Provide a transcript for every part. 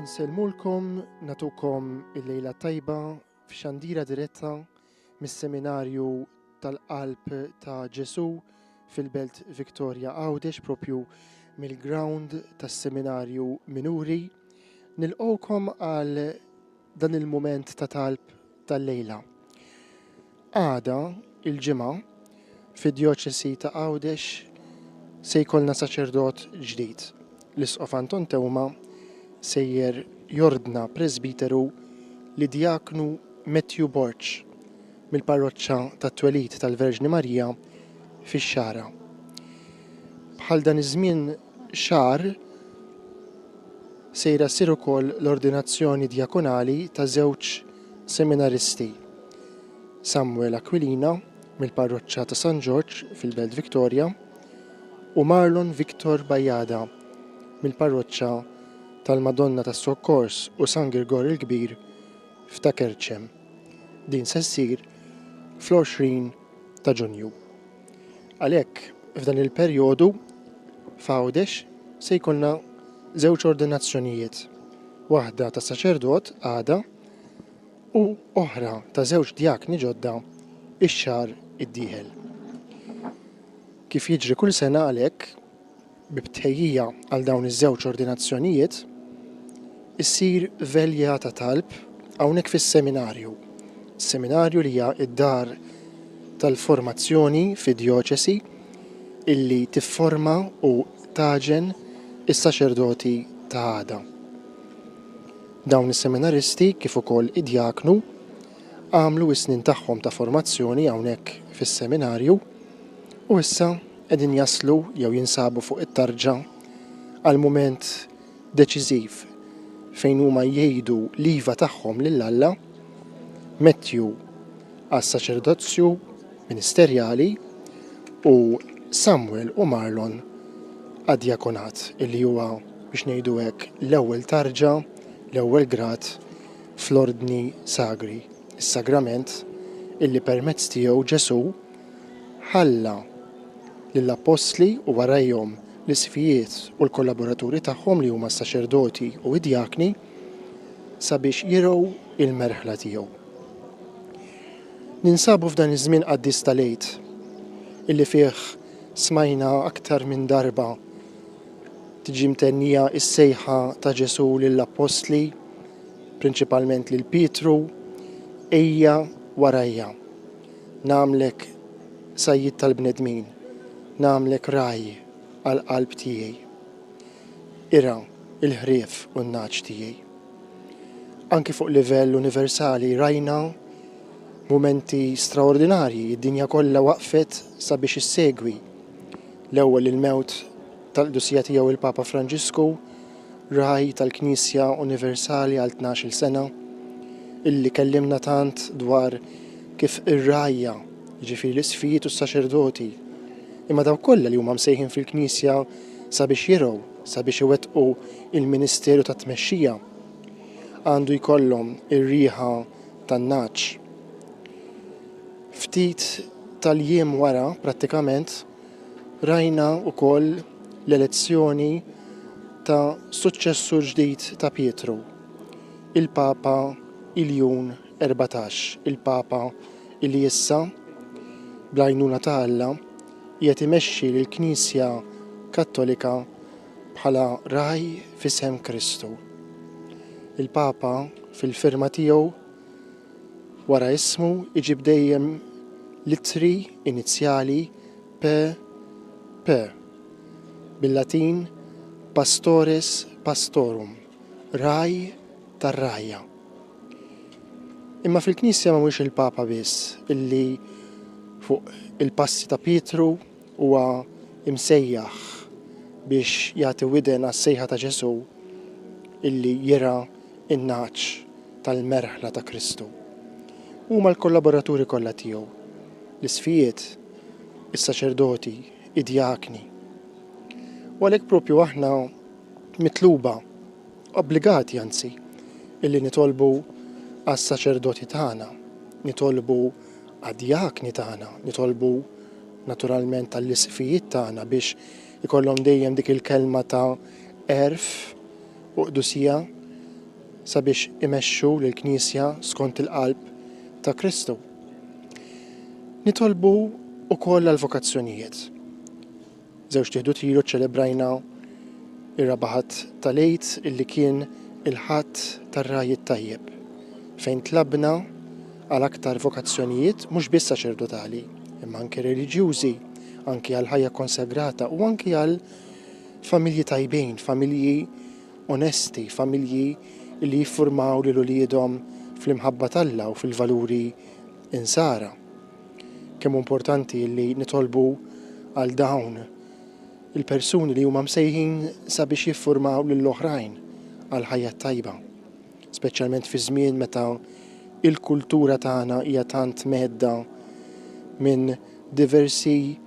Nselmulkom natukom il-lejla tajba f'xandira diretta mis-seminarju tal-qalb ta' Ġesu fil-Belt Victoria Għawdex propju mill-ground tas-seminarju minuri. Nilqgħukom għal dan il-mument ta' talb tal-lejla. Għada il-ġimgħa fid-Djoċesi ta' Għawdex se jkollna saċerdot ġdid. L-Isqof Anton Tewma sejjer jordna Presbiteru li Djaknu Matthew Borch mill-parroċċa tat-Twelid tal-Verġni Marija fix-Xara. Bħal dan iż-żmien xahar sejra ssir ukoll l-ordinazzjoni djakonali ta' żewġ seminaristi, Samuel Aquilina mill-parroċċa ta' San George fil-Belt Victoria u Marlon Victor Bajada mill-parroċċa tal-Madonna tas-Sokkors u San Grigor il-Kbir f'Takerċem. Din se ssir fl-20 ta' Ġunju. Għalhekk f'dan il-perjodu f'Għawdex se jkollna żewġ ordinazzjonijiet, waħda ta' saċerdot għada u oħra ta' żewġ djakni ġodda ix-xahar id-dieħel. Kif jiġri kull sena għalhekk bibtejjija għal dawn iż-żewġ ordinazzjonijiet issir velja ta' talb hawnhekk fis-seminarju. Is-seminarju li hija d-dar tal-formazzjoni fid-djoċesi illi tifforma u taġen is-saċerdoti ta' għada. Dawn is-seminaristi kif ukoll id-djaknu għamlu is-snin tagħhom ta' formazzjoni hawnhekk fis-seminarju u issa qegħdin jaslu jew jinsabu fuq it-tarġa għal mument deċiżiv fejn huma jgħidu l-iva tagħhom lill-Alla, Matthew għas-saċerdozzju ministerjali u Samuel u Marlon għad-djakonat illi huwa biex ngħidu hekk l-ewwel tarġa, l-ewwel grad fl-ordni sagri, is-sagrament illi permezz tiegħu Ġesu ħalla lill-apostli u warajhom l-isfijiet u l-kollaboraturi tagħhom li huma s-saċerdoti u id-djakni sabiex jiraw il-merħla tiegħu. Ninsabu f'dan iż-żmien qaddis tal-Għid illi fih smajna aktar minn darba tiġi mtennija s-sejħa ta' Ġesu lill-apostli, prinċipalment lil Pietru, ejja warajja, nagħmlek sajjid tal-bnedmin, nagħmlek raj għal-qalb tiegħi, ira il-ħrief u n-naċ tiegħi. Anki fuq livell universali rajna mumenti straordinarji, id-dinja kollha waqfet sabiex issegwi l-ewwel il-mewt tal-qdusija tiegħu il-Papa Franġisku, raj tal-Knisja Universali għal 12 sena, illi kellimna tant dwar kif ir-rajja, jiġifieri l-isfijiet u s-saċerdoti, imma daw kollha li huma msejħin fil-Knisja sabiex jiraw, sabiex iwettqu il-Ministeru ta' Tmexxija għandu jkollhom ir-rieħa tan-naċ. Ftit tal-jiem wara prattikament rajna wkoll l-elezzjoni ta' suċċessur ġdid ta' Pietru, il-Papa Iljun 14, il-Papa illi issa bl-għajnuna ta' Alla qiegħed imexxi lill-Knisja Kattolika bħala raj f'isem Kristu. Il-Papa fil-firma tiegħu wara ismu iġib dejjem littri inizjali P, bil-Latin Pastores Pastorum, raj tar-rajja. Imma fil-Knisja mhuwiex il-Papa biss illi fuq il-passi ta' Pietru huwa imsejjaħ biex jagħti widen għas-sejħa ta' Ġesu illi jira in-naċ tal-merħla ta' Kristu. Huma l-kollaboraturi kollha tiegħu, l-isfijiet, is-saċerdoti, id-djakni. U għalhekk propju aħna mitluba, obbligati anzi, illi nitolbu għas-saċerdoti tagħna, nitolbu għad-djakni tagħna, nitolbu naturalment għall-isfijiet tagħna biex ikollhom dejjem dik il-kelma ta' erf u qdusija sabiex imexxu lill-Knisja skont il-qalb ta' Kristu. Nitolbu wkoll għall-vokazzjonijiet. Żewġ tieħdu ilu ċċelebrajna ir-rabaħat tal-Għid illi kien il-ħadd tar-Rajji Tajjeb fejn tlabna għal aktar vokazzjonijiet mhux biss saċerdotali, imma anke reliġjużi, anke għal ħajja konsegrata u anke għal familji tajbin, familji onesti, familji li jiffurmaw lil uliedhom fl-imħabba tal-Alla u fil-valuri insara. Kemm importanti li nitolbu għal dawn il-persuni li huma msejħin sabiex jiffurmaw lill-oħrajn għal ħajja tajba, speċjalment fi żmien meta il-kultura tagħna hija tant medda minn diversi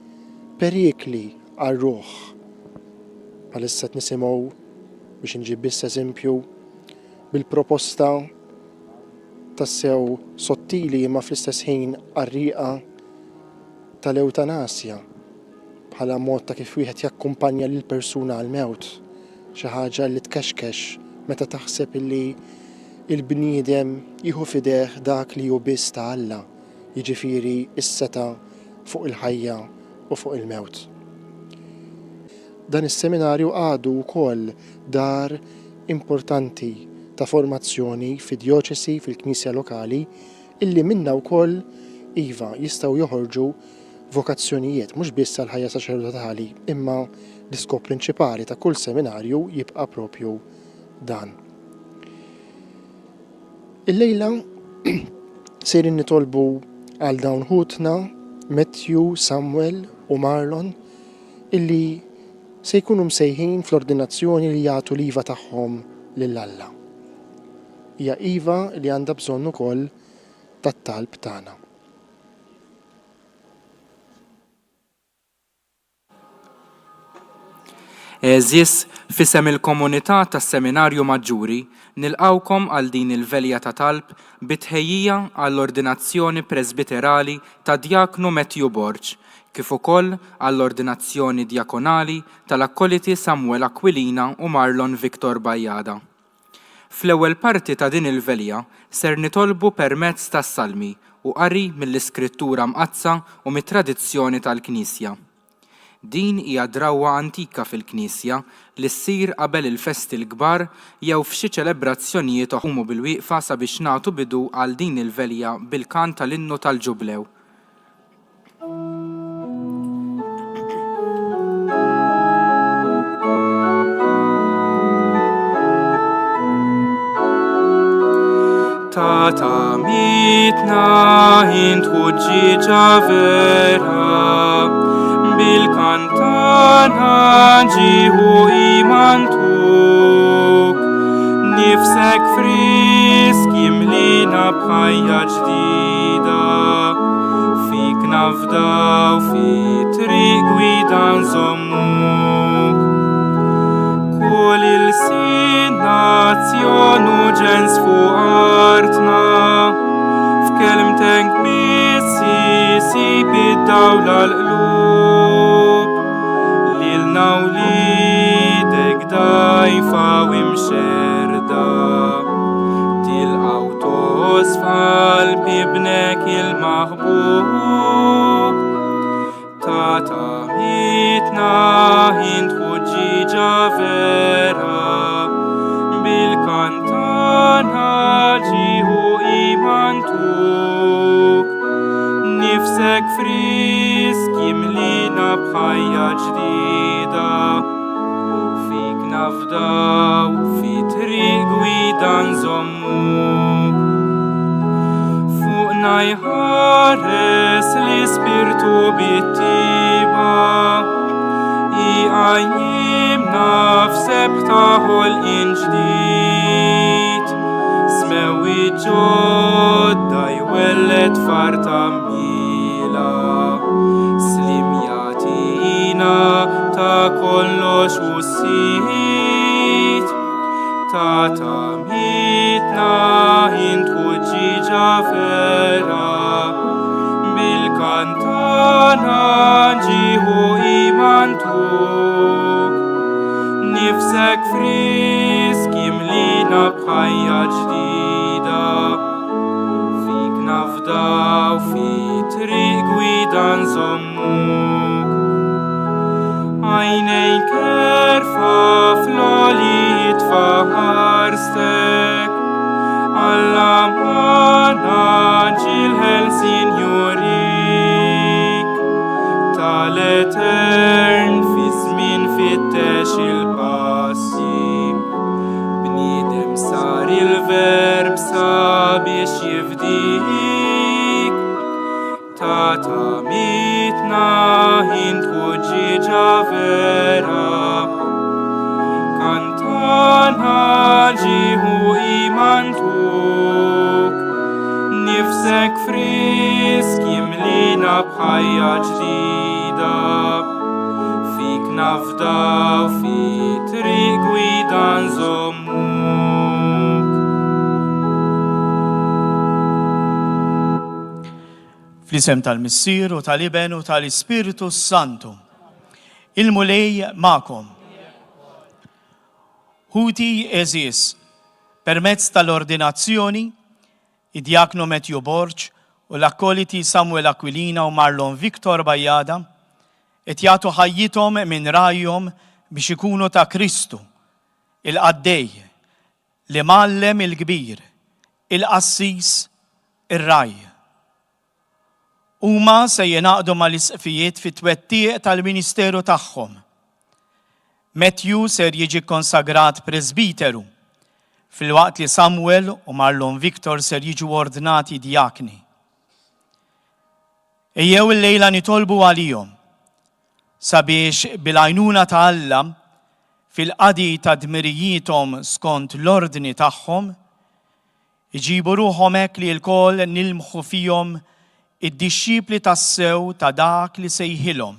perikli għar-ruħ. Bħalissa qed nisimgħu biex inġib biss eżempju bil-proposta tassew sottili imma fl-istess ħin qarrieqa tal-eutanasja bħala mod ta' kif wieħed jakkumpanja lil persuna għal mewt, xi ħaġa li tkexkex meta taħseb illi il-bniedem jieħu fideh dak li hu biss ta' Alla, jiġifieri s-seta fuq il-ħajja u fuq il-mewt. Dan is-seminarju għadu wkoll dar importanti ta' formazzjoni fid-djoċesi fil-Knisja lokali illi minnha wkoll iva jistgħu joħorġu vokazzjonijiet mhux biss għal ħajja saċerdotali, imma l-iskop prinċipali ta' kull seminarju jibqa' propju dan. Il-lejla sejrin nitolbu għal dawn ħutna Matthew, Samuel u Marlon illi se jkunu msejħin fl-ordinazzjoni li jagħtu l-iva tagħhom lill-Alla. Hija iva li għandha bżonn ukoll tat-talb tagħna. Eżis fisem il-komunità tas-Seminarju Maġġuri nilqawkom għal din il-velja ta' talb bitħejjija għall-ordinazzjoni presbiterali ta' Djaknu Matthew Borġ, kif ukoll għall-ordinazzjoni djakonali tal-akkoliti Samuel Aquilina u Marlon Victor Bajjada. Fl-ewwel parti ta' din il-velja ser nitolbu permezz tas-salmi u qari mill-iskrittura mqazza u mit-tradizzjoni tal-Knisja. Din hija drawwa antika fil-Knisja li ssir qabel il-festi l-kbar jew f'xi ċelebrazzjonijiet oħumu bil-wieqfa sabiex nagħtu bidu għal din il-velja bil-kant tal-innu tal-ġublew. Tata mitna intħu ġiġa vera bil-kantana ġiħu imantuk, nifsek frisk jimlina bħajja ġdida, fik nafdaw fi triq gwida nżommuk. Kull il-sin nazzjonu ġens fuq artna, f'kelmtek bissi sib id-dawla l-qlub, lilna wlidek dajfa u imxerda, tilqaw tosfal bibnek il-maħbub. Tata mitna intħu ġiġa vera, bil-kantana ġiħu imantuk, nifsek frisk jimlina bħajja ġdida, fik nafdaw fi triq gwida nżommuk. Fuqna jħares l-ispirtu bit-tiba, iqajjimna f'sebta ħolqien ġdid, smewi ġodda jwellet farta mila, slim jatina ta' kollox u sit. Tata mitna intħu ġiġa vera, bil-kantana ġiħu imantuk, nifsek frisk jimlina bħajja gwida nżommuk. Għajnejk erfa fl-oli tfaħarstek, Alla mana ġilħel sinjurik, tal-etern fi żmien fittex il-passi, bniedem sar il-verb sabiex jifdik, ta' mitna int ġiġa vera, kantana ġiħu imantuk, nifsek frisk jimlina bħajja ġdida, fik nafdaw fi triq gwida nżommuk. Fl-isem tal-Missier u tal-Iben u tal-Ispiritu Santu, il-mulej ma'kom. Ħuti eżis, permezz tal-ordinazzjoni, id-Diaknu Matthew Borġ u l-akkoliti Samuel Aquilina u Marlon Victor Bajjada, qed jagħtu ħajjithom minn rajhom biex ikunu ta' Kristu, il-qaddej, li mallem il-kbir, il-qassis, ir-raj. Huma se jingħaqdu mal-isqfijiet fit-twettieq tal-ministeru tagħhom. Matthew ser jiġi konsagrat presbiteru, fil-waqt li Samuel u Marlon Victor ser jiġu ordnati diakni. Ejjew il-lejla nitolbu għalihom sabiex bil-għajnuna ta' Alla fil-qadi ta' dmirijietom skont l-ordni tagħhom iġibu ruħhom hekk li l-kol nilmħu fihom id-dixxipli tas-sew ta' dak li sejħilhom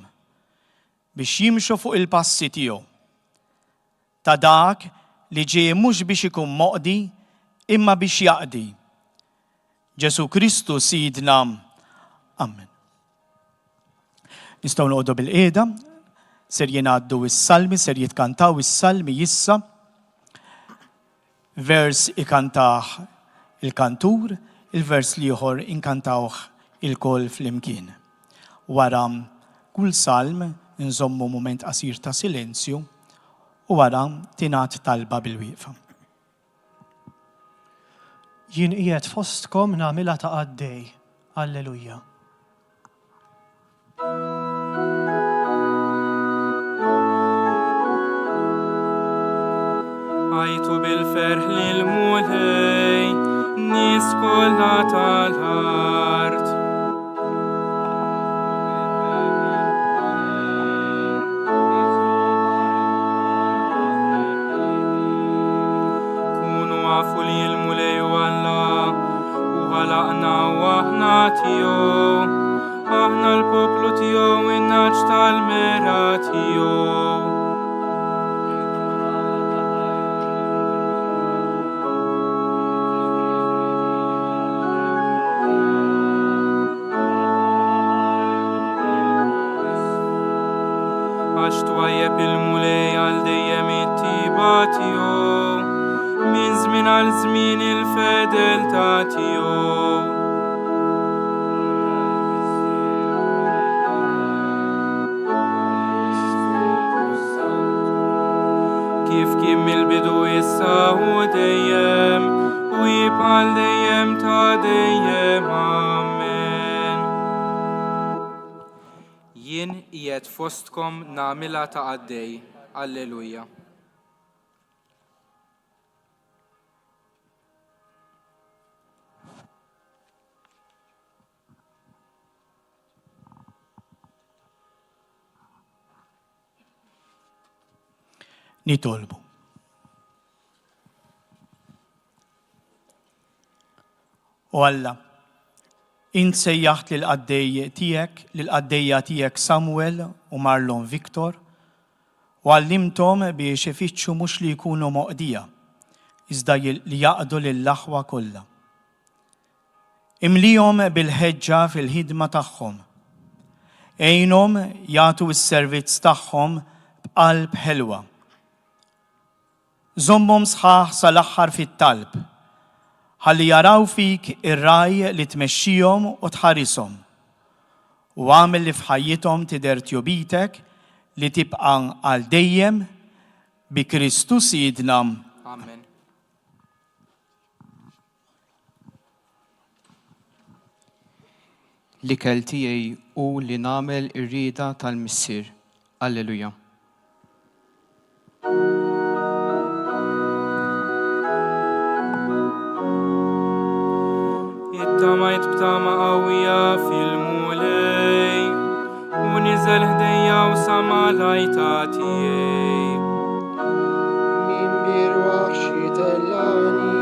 biex jimxu fuq il-passi tiegħu, ta' dak li ġej mhux biex ikun moqdi imma biex jaqdi. Ġesu Kristu Sidna. Amen. Nistgħu noqogħdu bil-qiegħda, ser jingħaddu is-salmi, ser jitkantaw is-salmi issa. Vers ikantah il-kantur, il-vers liħor inkantawh il-kol fl-imkien. Wara kull salm nżommu mument qasir ta' silenzju u wara tingħat talba bil-wieqfa. Jien qiegħed fostkom nagħmilha ta' għaddej. Alleluja. Għajtu bil-ferħ lil-mulej, nies kollha tal-art. Kunu għafu li l-mulej u Alla, u ħalaqna u aħna tiegħu, aħna l-poplu tiegħu in-naġġ tal-mera tiegħu. Għax twajjeb il-mulej għal dejjem it-tiba tiegħu, minn żmien għal żmien il-fedeltà tiegħu. Kif kien mill-bidu issa u dejjem, u jibqa' dejjem ta' dejjem. Amen. Jien qiegħed fostkom nagħmilha ta' għaddej. Alleluja. Nitolbu. U Alla, int sejjaħt lil-qaddej tiegħek, lil-qaddejja tiegħek Samuel u Marlon Victor, u għallimthom biex ifittxu mhux li jkunu moqdija, iżda li jaqdu lill-aħwa kollha. Imlihom bil-ħeġġa fil-ħidma tagħhom. Għejnhom jagħtu s-servizz tagħhom b'qalb ħelwa. Żommhom sħaħ sal-aħħar fit-talb, ħalli jaraw fik ir-raj li tmexxihom u tħarishom, u u għamel li f'ħajjithom tidher tjobitek li tibqa' għal dejjem bi Kristu Sidna. Amen. L-ikel tiegħi hu li nagħmel ir-rieda tal-Missier. Alleluja. Ittamajt b'tama qawwija fil-mulej u niżel ħdejja u sama l-għajta tiegħi. Min birwaħ xitellani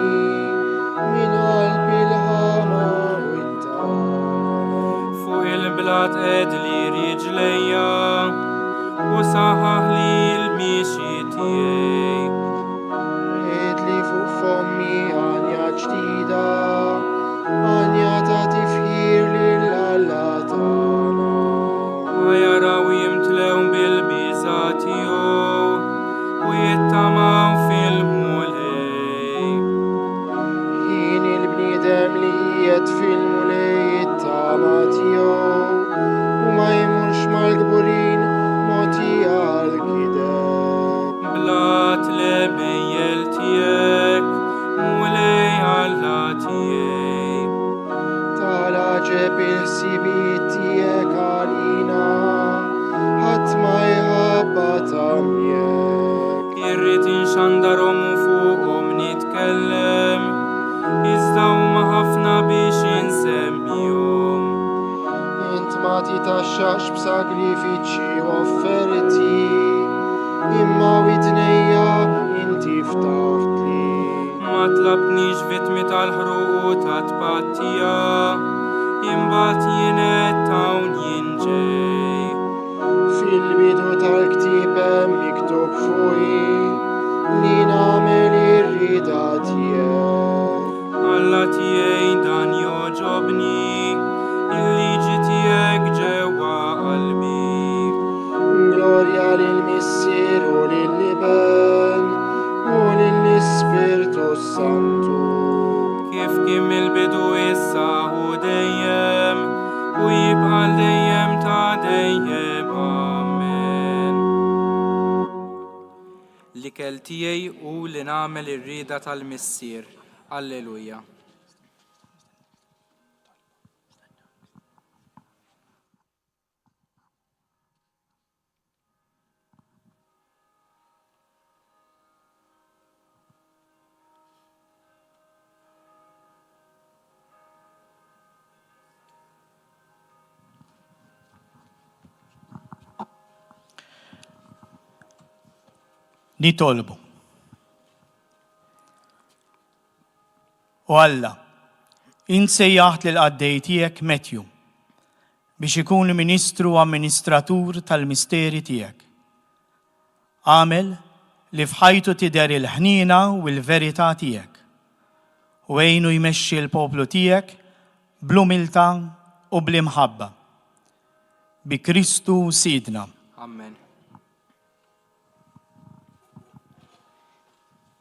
min qalbi l-ħama u t-tama. Fuq il-blat qed li riġlejja u saħħaħ li l-mixi tiegħi. Ed li fuq fommi għanja ġdida, għanja ta' tifħir lill-Alla tagħna. Jaraw jimtlew bil-biża tiegħu u jittamaw fil-mulej. Jien il-bniedem li jiet fil-mulej it-tama tiegħu u ma jmurx mal-kburin moti għal-kideb. Blat l-bejjel tiegħek mulej Alla tiegħi. Tal-ġeb il-ħsibiet tiegħek għalina, ħadd ma jħabba tamjek. Irrid inxandarhom u fuqhom nitkellem, iżda huma ħafna biex insemmihom. Int ma titaxxax b'sagrifiċċji u offerti, imma widnejja inti ftaħtli. Ma tlabtniex vittmi tal-ħruq u ta' tpattija, imbagħad jien qed hawn jien ġej. Fil-bidu tal-ktieb hemm miktub fuqi li nagħmel ir-rieda tiegħek. Alla tiegħi dan joġobni, il-liġi tiegħek ġewwa qalbi. Glorja lill-Missier u lill-Iben u lill-Ispirtu Santu. Kif kien mill-bidu issa u dejjem u jibqa' dejjem ta' dejjem. Amen. L-ikel tiegħi hu li nagħmel ir-rieda tal-Missier. Alleluja. Nitolbu. U Alla, insejjaħt lil qaddej tiegħek Matthew biex ikun ministru u amministratur tal-misteri tiegħek. Għamel li f'ħajtu tidher il-ħnina u l-verità tiegħek u għejnu jmexxi l-poplu tiegħek bl-umiltà u bl-imħabba. Bi Kristu Sidna. Amen.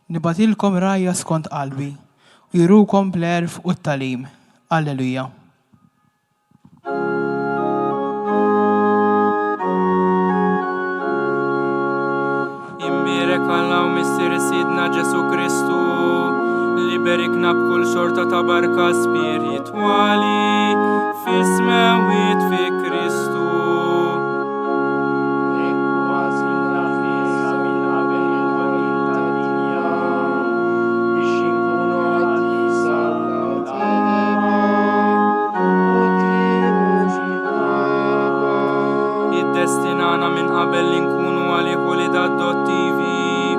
Nibatilkom rajja skont qalbi u jirukom bl-erf u t-talim. Alleluja. Imbirek Alla u Missier Sidna Ġesu Kristu li berikna b'kull xorta ta' barka spiritwali fis-smawiet fi Kristu. Destinana minn qabel li nkunu għalih wulida adottivi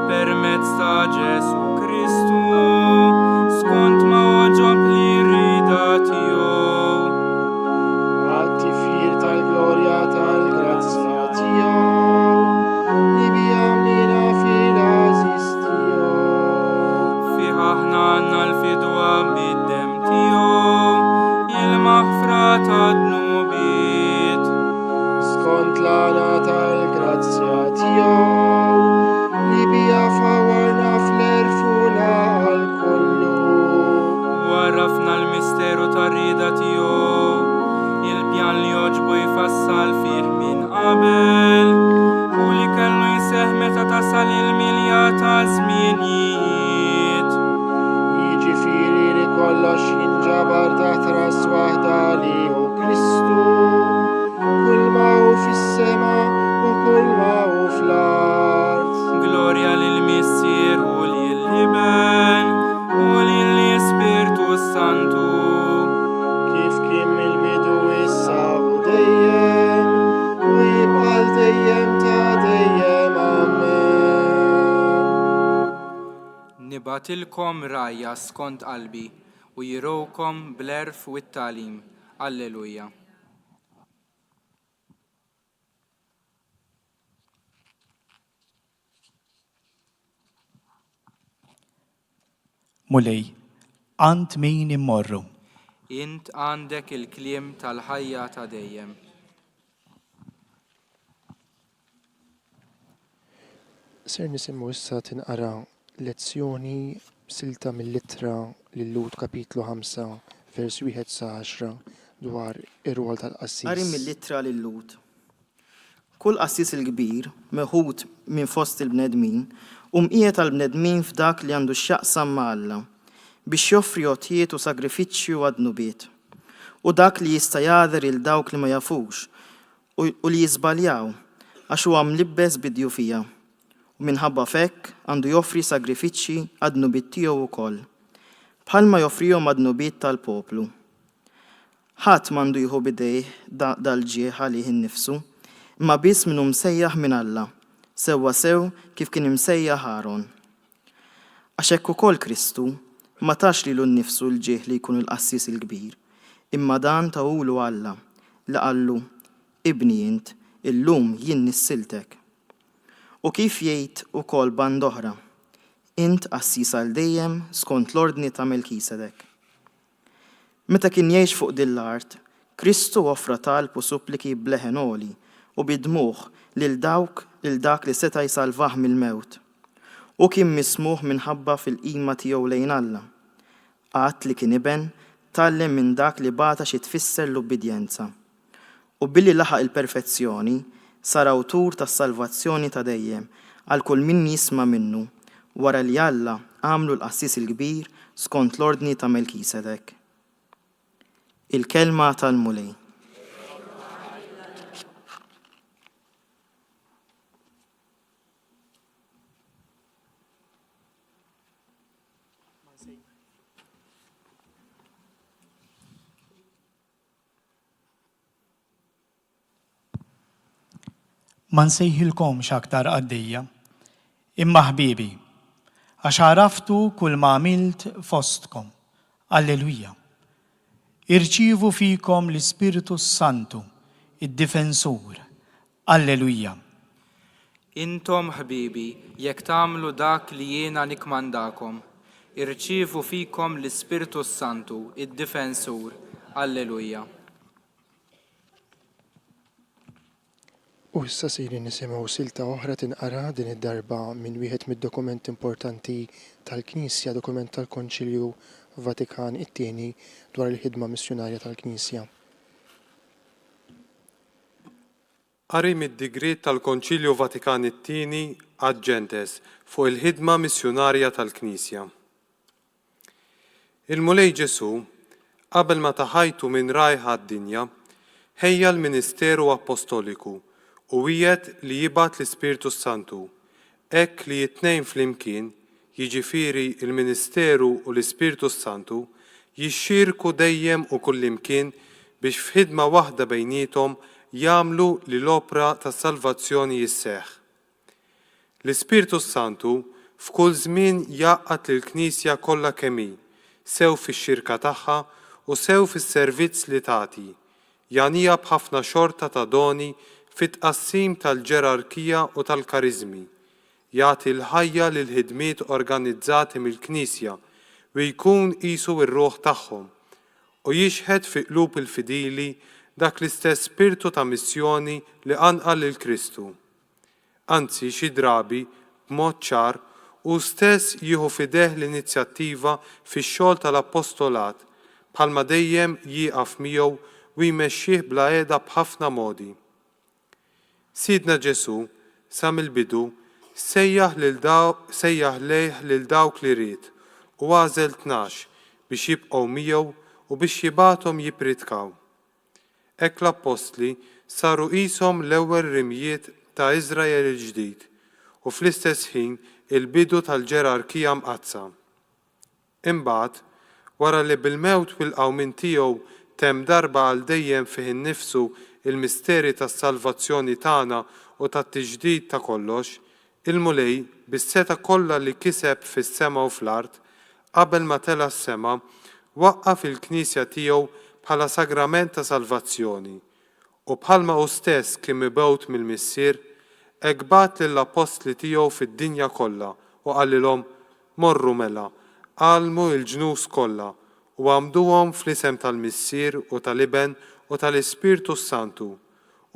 permezz ta' Ġesu Kristu skont ma oġob li rida tiegħu. Għat-tifħir tal-glorja tal-grazzja tiegħu li bijamlina fil-għażiż tiegħu. Fih aħna għandna l-fidwa bid-dem tiegħu il-maħfra tad-dnubiet. Skont l-għana tal-grazzja tiegħu li bija fawarna fl-erfuna għal-kollu. Warrafna l-misteru tar-rieda tiegħu, il-pjan li joġbu watilkom rajja skont qalbi u jirawkom bl-erf u t-talim. Alleluja. Mulej, ant min immorru. Int għandek il-kliem tal-ħajja ta' dejjem. Ser nisimmu issa tinqara lezzjoni silta mill-littra lill-Lut kapitlu 5 vers 1 sa 10 dwar ir-rwol tal-qassis. Qari mill-littra lill-Lut. Kull qassis il-kbir, meħud minn fost il-bnedmin, mqiegħed tal-bnedmin f'dak li għandu x'jaqsam ma' Alla biex joffri għotjiet u sagrifiċċju għad-nubiet. U dak li jista' jagħdher il dawk li ma jafux u li jiżbaljaw għax huwa mlibbes bid-djufija. U minħabba fekk għandu joffri sagrifiċċji għad-nubiet tiegħu wkoll, bħalma joffrihom għad-nubiet tal-poplu. Ħadd m'għandu jieħu bidejh dal-ġieħ għalih innifsu, imma biss minnu msejjaħ minn Alla, sewwa sew kif kien imsejjaħ Aaron. Għax hekk ukoll Kristu ma tax lilu nnifsu l-ġieħ li jkun il-qassis il-kbir, imma dan tawulu Alla li qallu ibni int illum jien nissiltek. U kif jgħid ukoll band oħra, int qassis għal dejjem skont l-ordni ta' Melkisedek. Meta kien jgħix fuq din l-art, Kristu offra talb u suppliki bleħen oli u bidmuh lil dak li seta' jsalvah mill-mewt. U kien mismuh minħabba fil-qima tiegħu lejn Alla. Qatt li kien iben tallem minn dak li bata xi tfisser l-ubbidjenza. U billi laħaq il-perfezzjoni sar awtur tas-salvazzjoni ta' dejjem għal kull min jisma' minnu wara li Alla għamlu l-qassis il-kbir skont l-ordni ta' Melkisedek. Il-kelma tal-mulej. Ma nsejħilkomx aktar għaddejja, imma ħbibi, għax għaraftu kull ma għamilt fostkom. Alleluja. Irċivu fikom l-Ispiritu Santu, id-difensur. Alleluja. Intom ħbibi, jekk tagħmlu dak li jiena nikmandakom, irċievu fikom l-Ispiritu Santu, id-difensur. Alleluja. U issa siri nisimgħu silta oħra tinqara din id-darba minn wieħed mid-dokumenti importanti tal-Knisja, dokument tal-Konċilju Vatikan it-tieni dwar il-ħidma missjonarja tal-Knisja. Qari mid-digriet tal-Konċilju Vatikan it-tieni Ad Gentes fuq il-ħidma missjonarja tal-Knisja. Il-Mulej Ġesu, qabel ma taħajtu minn rajħa d-dinja, ħejja l-Ministeru Apostoliku u wiegħed li jibgħat l-Ispiritu Santu, hekk li t-tnejn flimkien, jiġifieri il-Ministeru u l-Ispiritu Santu, jixxierku dejjem u kullimkien biex f'ħidma waħda bejniethom jagħmlu li l-opra tas-salvazzjoni jisseħħ. L-Ispiritu Santu f'kull żmien jgħaqqad lill-Knisja kollha kemm hi, sew fix-xirka tagħha u sew fis-servizz li tagħti, jagħniha b'ħafna xorta ta' doni fit-tqassim tal-ġerarkija u tal-kariżmi, jagħti l-ħajja lil ħidmiet organizzati mill-Knisja u jkun qisu r-ruħ tagħhom u jixħed fi qlub il-fidili dak l-istess spirtu ta' missjoni li anqal lil Kristu. Anzi, xi drabi b'mod ċar u stess jieħu fideh l-inizjattiva fix-xogħol tal-appostolat bħalma dejjem jieqaf miegħu u jmexxih bla qiegħda b'ħafna modi. Sidna Ġesu sa mill-bidu sejjaħ lejh lil dawk li ried u għażel 12 biex jibqgħu miegħu u biex jibgħathom jippritkaw. Hekk l-Apostli saru qishom l-ewwel rimjiet ta' Iżrael il-ġdid u fl-istess ħin il-bidu tal-ġerarkija mqazza. Imbagħad, wara li bil-mewt u l-qawmin tiegħu temm darba għal dejjem fih innifsu il-misteri tas-salvazzjoni tagħna u tat-tiġdid ta' kollox, Il-mulej bis-seta kollha li kiseb fis-sema u fl-art qabel ma tela s-sema waqqaf il-Knisja tiegħu bħala sagrament ta' salvazzjoni u bħalma hu stess kien mibgħut mill-missier hekk bat lill-apostli tiegħu fid-dinja kollha u qallilhom morru mela għallmu l-ġnus kollha u għamduhom fl-isem tal-missier u tal-Iben u tal-Ispirtu Santu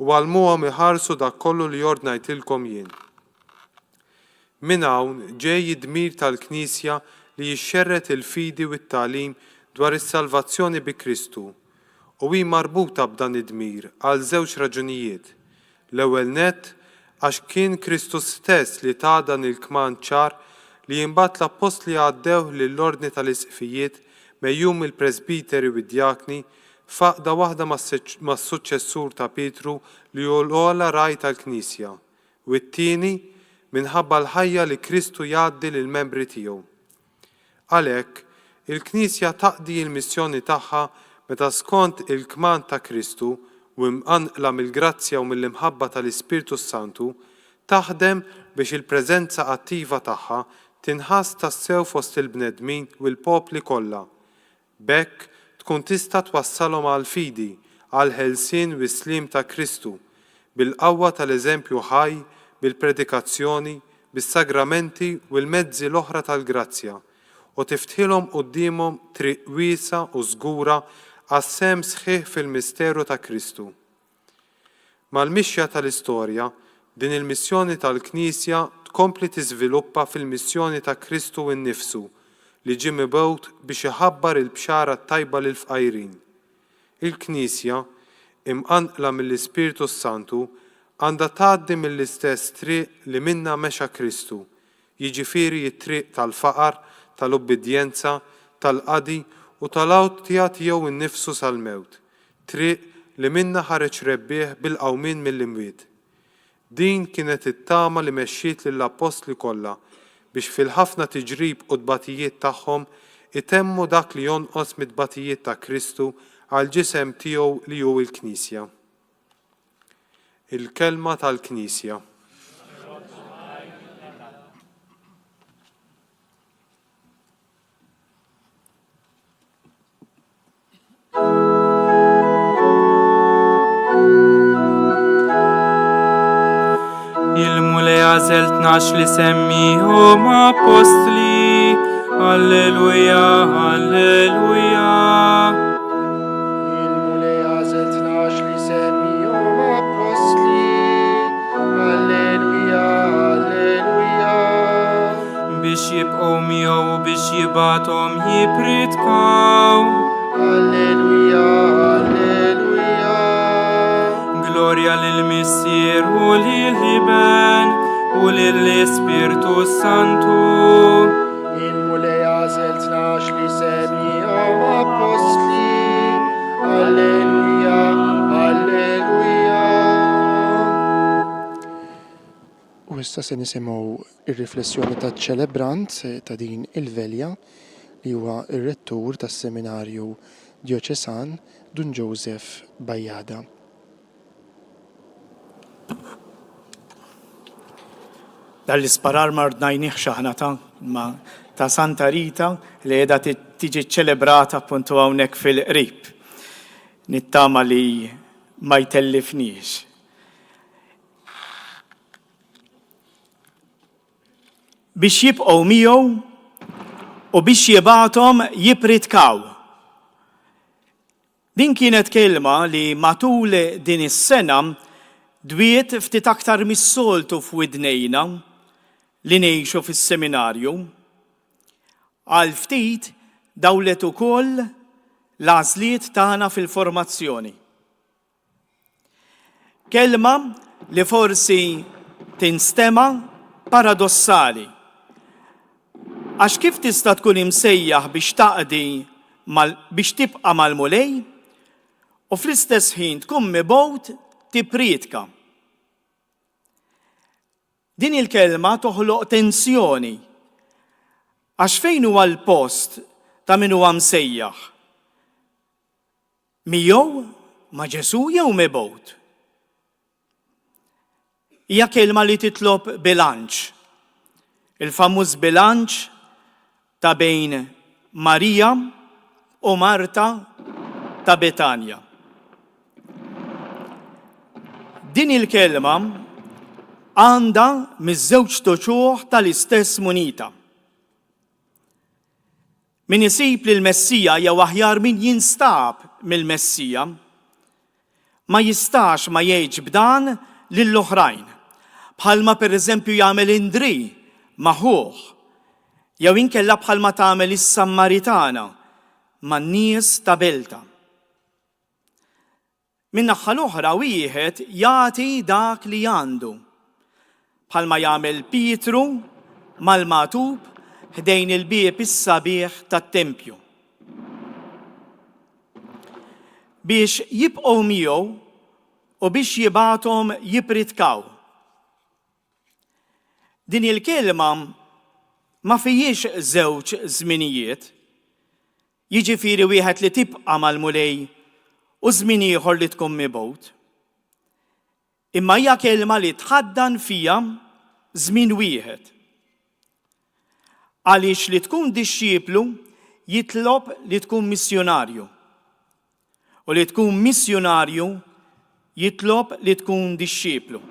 u għallmuhom iħarsu dak kollu li jordnajtilkom jien. Minn hawn ġej id-dmir tal-Knisja li jixxerret il-fidi u t-tagħlim dwar is-salvazzjoni bi Kristu u hi marbuta b'dan id-dmir għal żewġ raġunijiet. L-ewwel nett għax kien Kristus stess li ta' dan il-kman ċar li jinbagħat l-apostli għaddew lill-ordni tal-isqfijiet mejjum il-presbiteri u d-djakni faqda waħda mas-suċċessur ta' Pietru li hu l-ogħla raj tal-Knisja u t-tieni minħabba l-ħajja li Kristu jgħaddi lill-membri tiegħu. Għalhekk, il-Knisja taqdi l-missjoni tagħha meta skont il-kman ta' Kristu u mqanqla mill-grazzja u mill-imħabba tal-Ispirtu Santu taħdem biex il-preżenza attiva tagħha tinħass tassew fost il-bnedmin u l-popli kollha. B'hekk tkun tista' twassalhom għal fidi, għal ħelsien u slim ta' Kristu, bil-qawwa tal-eżempju ħaj, bil-predikazzjoni, bis-sagramenti u l-mezzi l-oħra tal-grazzja u tiftħilhom qudiemhom triq wiesa u żgura għas-sehem sħiħ fil-misteru ta' Kristu. Mal-mixja tal-istorja, din il-missjoni tal-Knisja tkompli tiżviluppa fil-missjoni ta' Kristu innifsu li ġie mibgħut biex iħabbar il-bxara tajba lil fqajrin. Il-Knisja, imqanqla mill-Ispirtu Santu, għandha tgħaddi mill-istess triq li minnha mexa Kristu, jiġifieri t-triq tal-faqar, tal-ubbidjenza, tal-qadi u tal-awtja tiegħu innifsu sal-mewt, triq li minnha ħareġ rebbieħ bil-qawmien mill-imwiet. Din kienet it-tama li mexxiet lill-apostli kollha biex fil-ħafna tiġrib u tbatijiet tagħhom itemmu dak li jonqos mid-tbatijiet ta' Kristu għal ġisem tiegħu li hu l-Knisja. Il-kelma tal-Knisja. Il-mulej għażel 12 li semmihom apostli, Alleluja, Alleluja. Il-mulej għażel 12 li semmihom apostli, Alleluja, Alleluja. Biex jibqgħu miegħu u biex jibathom jipritkaw. Alleluja, Alleluja. Glorja lill-Missier u lill-Iben u lill-Ispirtu Santu. Il-mulej għażel 12 li semmihom apostli, Alleluja, Alleluja. U issa se nisimgħu ir-riflessjoni taċ-ċelebrant ta' din il-velja li huwa ir-rettur tas-Seminarju Djoċesan Dun Joseph Bajjada. Dal-isparar mardnajniħ xaħna ta' Santa Rita li edha tiġi ċelebrata appuntu hawnhekk fil-qrib. Nittama li ma jtellifniex. Biex jibqgħu miegħu u biex jibgħathom jipritkaw. Din kienet kelma li matul din is-sena dwiet ftit aktar mis-soltu f'widnejna li ngħixu fis-seminarju. Għal ftit dawlet ukoll l-għażliet tagħna fil-formazzjoni. Kelma li forsi tinstema paradossali. Għax kif tista' tkun imsejjaħ biex taqdi biex tibqa' mal-mulej u fl-istess ħin tkun mibgħut tipritka. Din il-kelma toħloq tensjoni. Għax fejn huwa l-post ta' min huwa msejjaħ? Miegħu ma' Ġesu jew mibgħut? Hija kelma li titlob bilanċ il-famuż bilanċ ta' bejn Marija u Marta ta' Betanja. Din il-kelma għandha miż-żewġ toċuħ tal-istess munita. Min isib li l-Messija jew aħjar min jinstab mill-Messija ma jistax ma jgħidx b'dan lill-oħrajn, bħalma pereżempju jagħmel Indri maħuh, jew inkella bħalma tagħmel is-Sammaritana man-nies ta' Belta. Min-naħa l-oħra wieħed jagħti dak li għandu, bħalma jagħmel Pietru mal-magħtub ħdejn il-bieb is-sabiħ tat-tempju. Biex jibqgħu miegħu u biex jibgħathom jipritkaw. Din il-kelma ma fijiex żewġ żminijiet, jiġifieri wieħed li tibqa' mal-mulej u żmien ieħor li tkun mibgħut. Imma hija kelma li tħaddan fija żmien wieħed. Għaliex li tkun dixxieplu jitlob li tkun missjonarju. U li tkun missjonarju jitlob li tkun dixxieplu.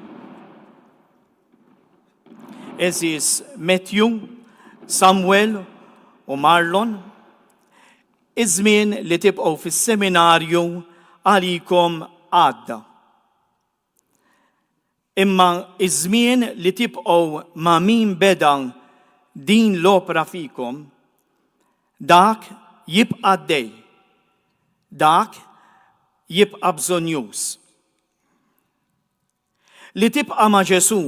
Eżis Matthew, Samuel u Marlon, iż-żmien li tibqgħu fis-seminarju għalikom għadda. Imma iż-żmien li tibqgħu ma' min beda din l-opra fikom, dak jibqa' dej, dak jibqa' bżonjuż. Li tibqa' ma' Ġesu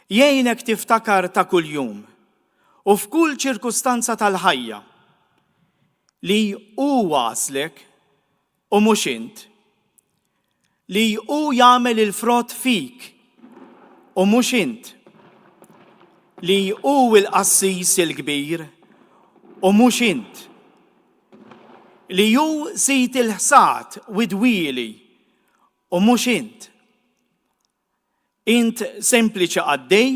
jgħinek tiftakar ta' kuljum u f'kull ċirkustanza tal-ħajja li hu waslek u mhux int, li hu jagħmel il-frott fik u mhux int, li hu l-qassis il-kbir u mhux int, li hu sit il-ħsad widwieli u mhux int. Int sempliċi għaddej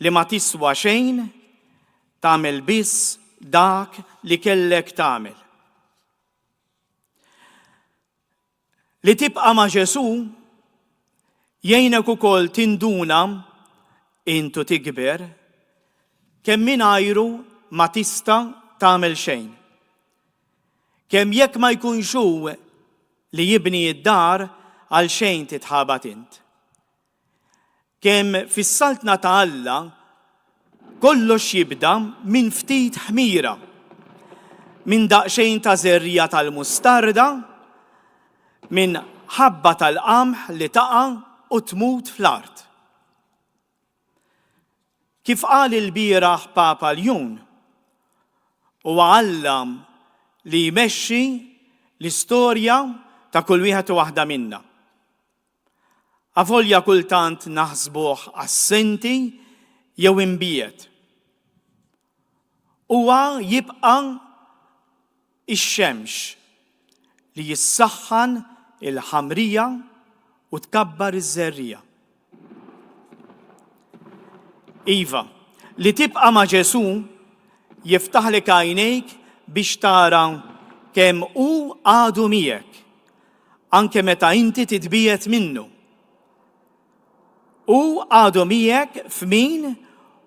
li ma tiswa xejn, tagħmel biss dak li kellek tagħmel. Li tibqa' ma' Ġesu jgħinek ukoll tinduna intu tikber kemm mingħajru ma tista' tagħmel xejn. Kemm jekk ma jkunx hu li jibni d-dar għal xejn titħabat int. Kemm fis-saltna ta' Alla kollox jibda minn ftit ħmira, minn daqsxejn ta' żerrija tal-mustarda, minn ħabba tal-qamħ li taqa' u tmut fl-art. Kif qal il-bieraħ Papa Ljun, huwa għallam li jmexxi l-istorja ta' kull wieħed u waħda minna. Avolja kultant naħsbuh assenti jew imbiet. Huwa jibqa' ix-xemx li jissaħħan il-ħamrija u tkabbar iż-żerrija. Iva, li tibqa' ma' Ġesu jiftaħlek għajnejk biex tara kemm hu għadu miegħek, anke meta inti titbiet minnu. U għadu miegħek f'min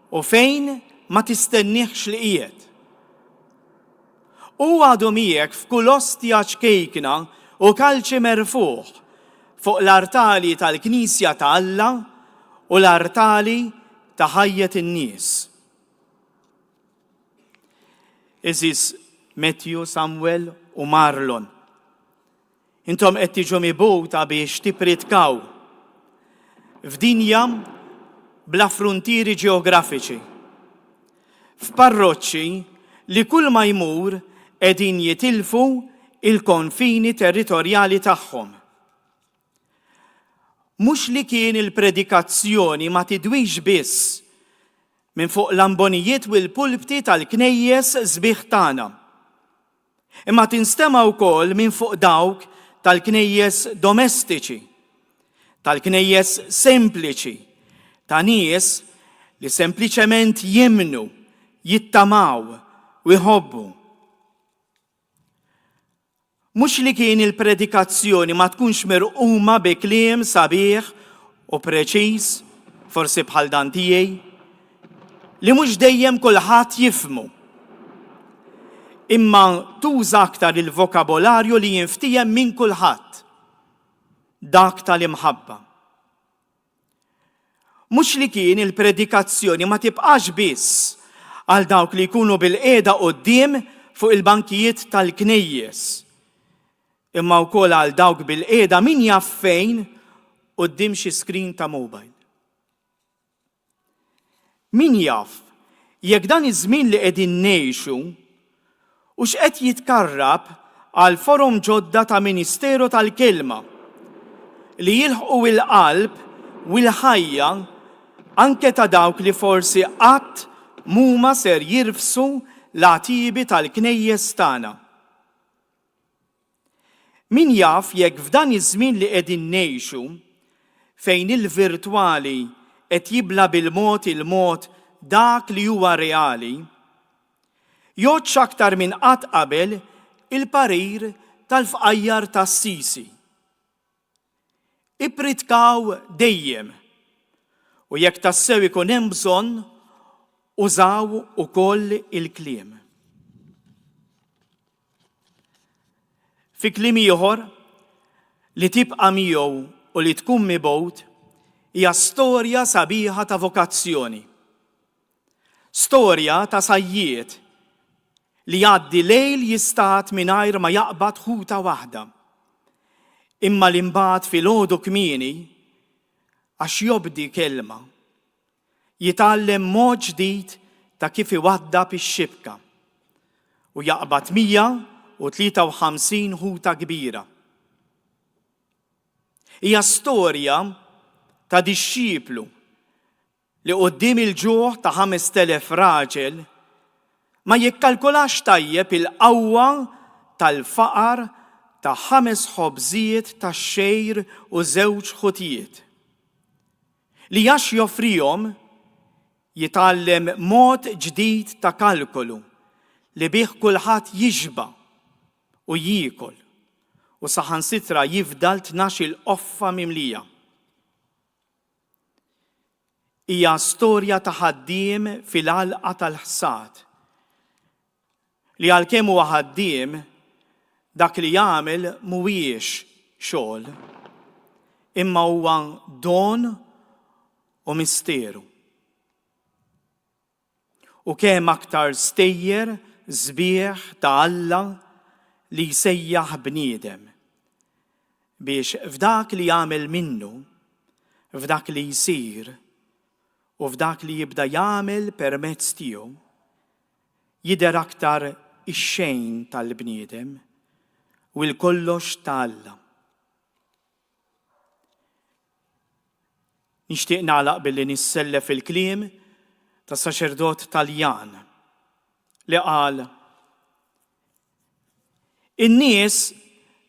u fejn ma tistenniħx li qiegħed. U għadu miegħek f'kull ostja ċkejkna u kalċi merfuħ fuq l-artali tal-Knisja ta' Alla u l-artali ta' ħajjet in-nies. Eżis Matthew, Samuel u Marlon. Intom qed tiġu mibgħuta biex tipritkaw f'dinja bla frontieri ġeografiċi, f'parroċċi li kull ma jmur qegħdin jitilfu il-konfini territorjali tagħhom. Mhux li kien il-predikazzjoni ma tidwix biss minn fuq l-ambonijiet u l-pulpti tal-knejjes sbieħ tagħna, imma tinstema' wkoll minn fuq dawk tal-knejjes domestiċi, tal-knejjes sempliċi, ta' nies li sempliċement jemnu, jittamaw u jħobbu. Mhux li kien il-predikazzjoni ma tkunx mirquma bi kliem sabiħ u preċiż, forsi bħal dan tiegħi, li mhux dejjem kulħadd jifhmu. Imma tuża aktar il-vokabolarju li jinftiem minn kulħadd, dak tal-imħabba. Mhux li kien il-predikazzjoni ma tibqax biss għal dawk li jkunu bil-qiegħda quddiem fuq il-bankijiet tal-knejjes, imma wkoll għal dawk bil-qiegħda min jaf fejn quddiem xi screen ta' mobile. Min jaf jekk dan iż-żmien li qegħdin ngħixu u x'qed jitkarrab għal forum ġodda ta' Ministeru tal-Kelma li jilħqu il-qalb u l-ħajja anke ta' dawk li forsi qatt mhuma ser jirfsu l-għatibi tal-knejjes tagħna. Min jaf jekk f'dan iż-żmien li qegħdin ngħixu fejn il-virtwali qed jibla bil-mod il-mod dak li huwa reali, joġġ aktar minn qatt qabel il-parir tal-fqajjar tas-Sisi. Ipritkaw dejjem u jekk tassew ikun hemm bżonn użaw ukoll il-kliem. Fi kliem ieħor li tibqa' miegħu u li tkun mibgħut hija storja sabiħa ta' vokazzjoni. Storja ta' sajjiet li jgħaddi lejl jistat mingħajr ma jaqbad ħuta waħda. Imma li mbagħad filgħodu kmieni għax jobdi kelma, jitgħallem mod ġdid ta' kif iwaddab ix-xibka u jaqbad 153 ħuta kbira. Hija storja ta' dixxiplu li quddiem il-ġuħ ta' 5,000 raġel ma jikkalkulax tajjeb il-qawwa tal-faqar ta' 5 ħobżijiet tax-xejr u 2 ħutijiet. Li għax joffrihom jitgħallem mod ġdid ta' kalkolu li bih kulħadd jiġba u jiekol u saħansitra jifdal 12 qoffa mimlija. Hija storja ta' ħaddiem fil-għalqa tal-ħsad li għalkemm huwa ħaddiem dak li jagħmel mhuwiex xogħol imma huwa don u misteru. U kemm aktar stejjer żbieħ ta' Alla li jsejjaħ bniedem biex f'dak li jagħmel minnu, f'dak li jsir u f'dak li jibda jagħmel permezz tiegħu jidher aktar ix-xejn tal-bniedem u l-kollox ta' Alla. Nixtieq nagħlaq billi nissellef il-kliem ta' saċerdot Taljan li qal: in-nies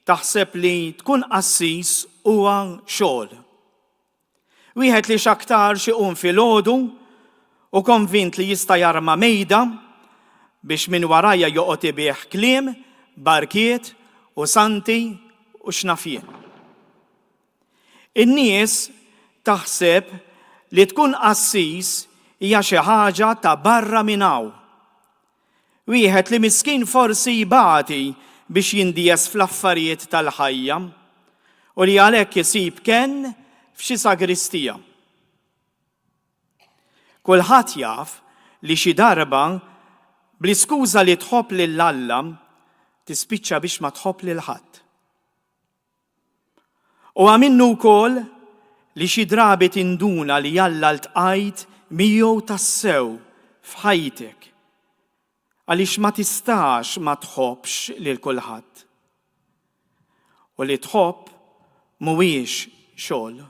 taħseb li tkun qassis huwa xogħol. Wieħed li x'aktar xi qum filgħodu u konvint li jista' jarma' mejda biex minn warajja joqgħod ibih kliem, barkiet u santi u x'nafien. In-nies taħseb li tkun qassis hija xi ħaġa ta' barra minn hawn. Wieħed li miskin forsi jibagħti biex jindies fl-affarijiet tal-ħajja u li għalhekk isib kenn f'xi sagristija. Kulħadd jaf li xi darba bl-iskuża li tħobb lil Alla tispiċċa biex ma tħobb lil ħadd. U minnu wkoll li xi drabi tinduna li Alla ltqajt miegħu tassew f'ħajtek għaliex ma tistax ma tħobbx lil kulħadd. U li tħobb mhuwiex xogħol,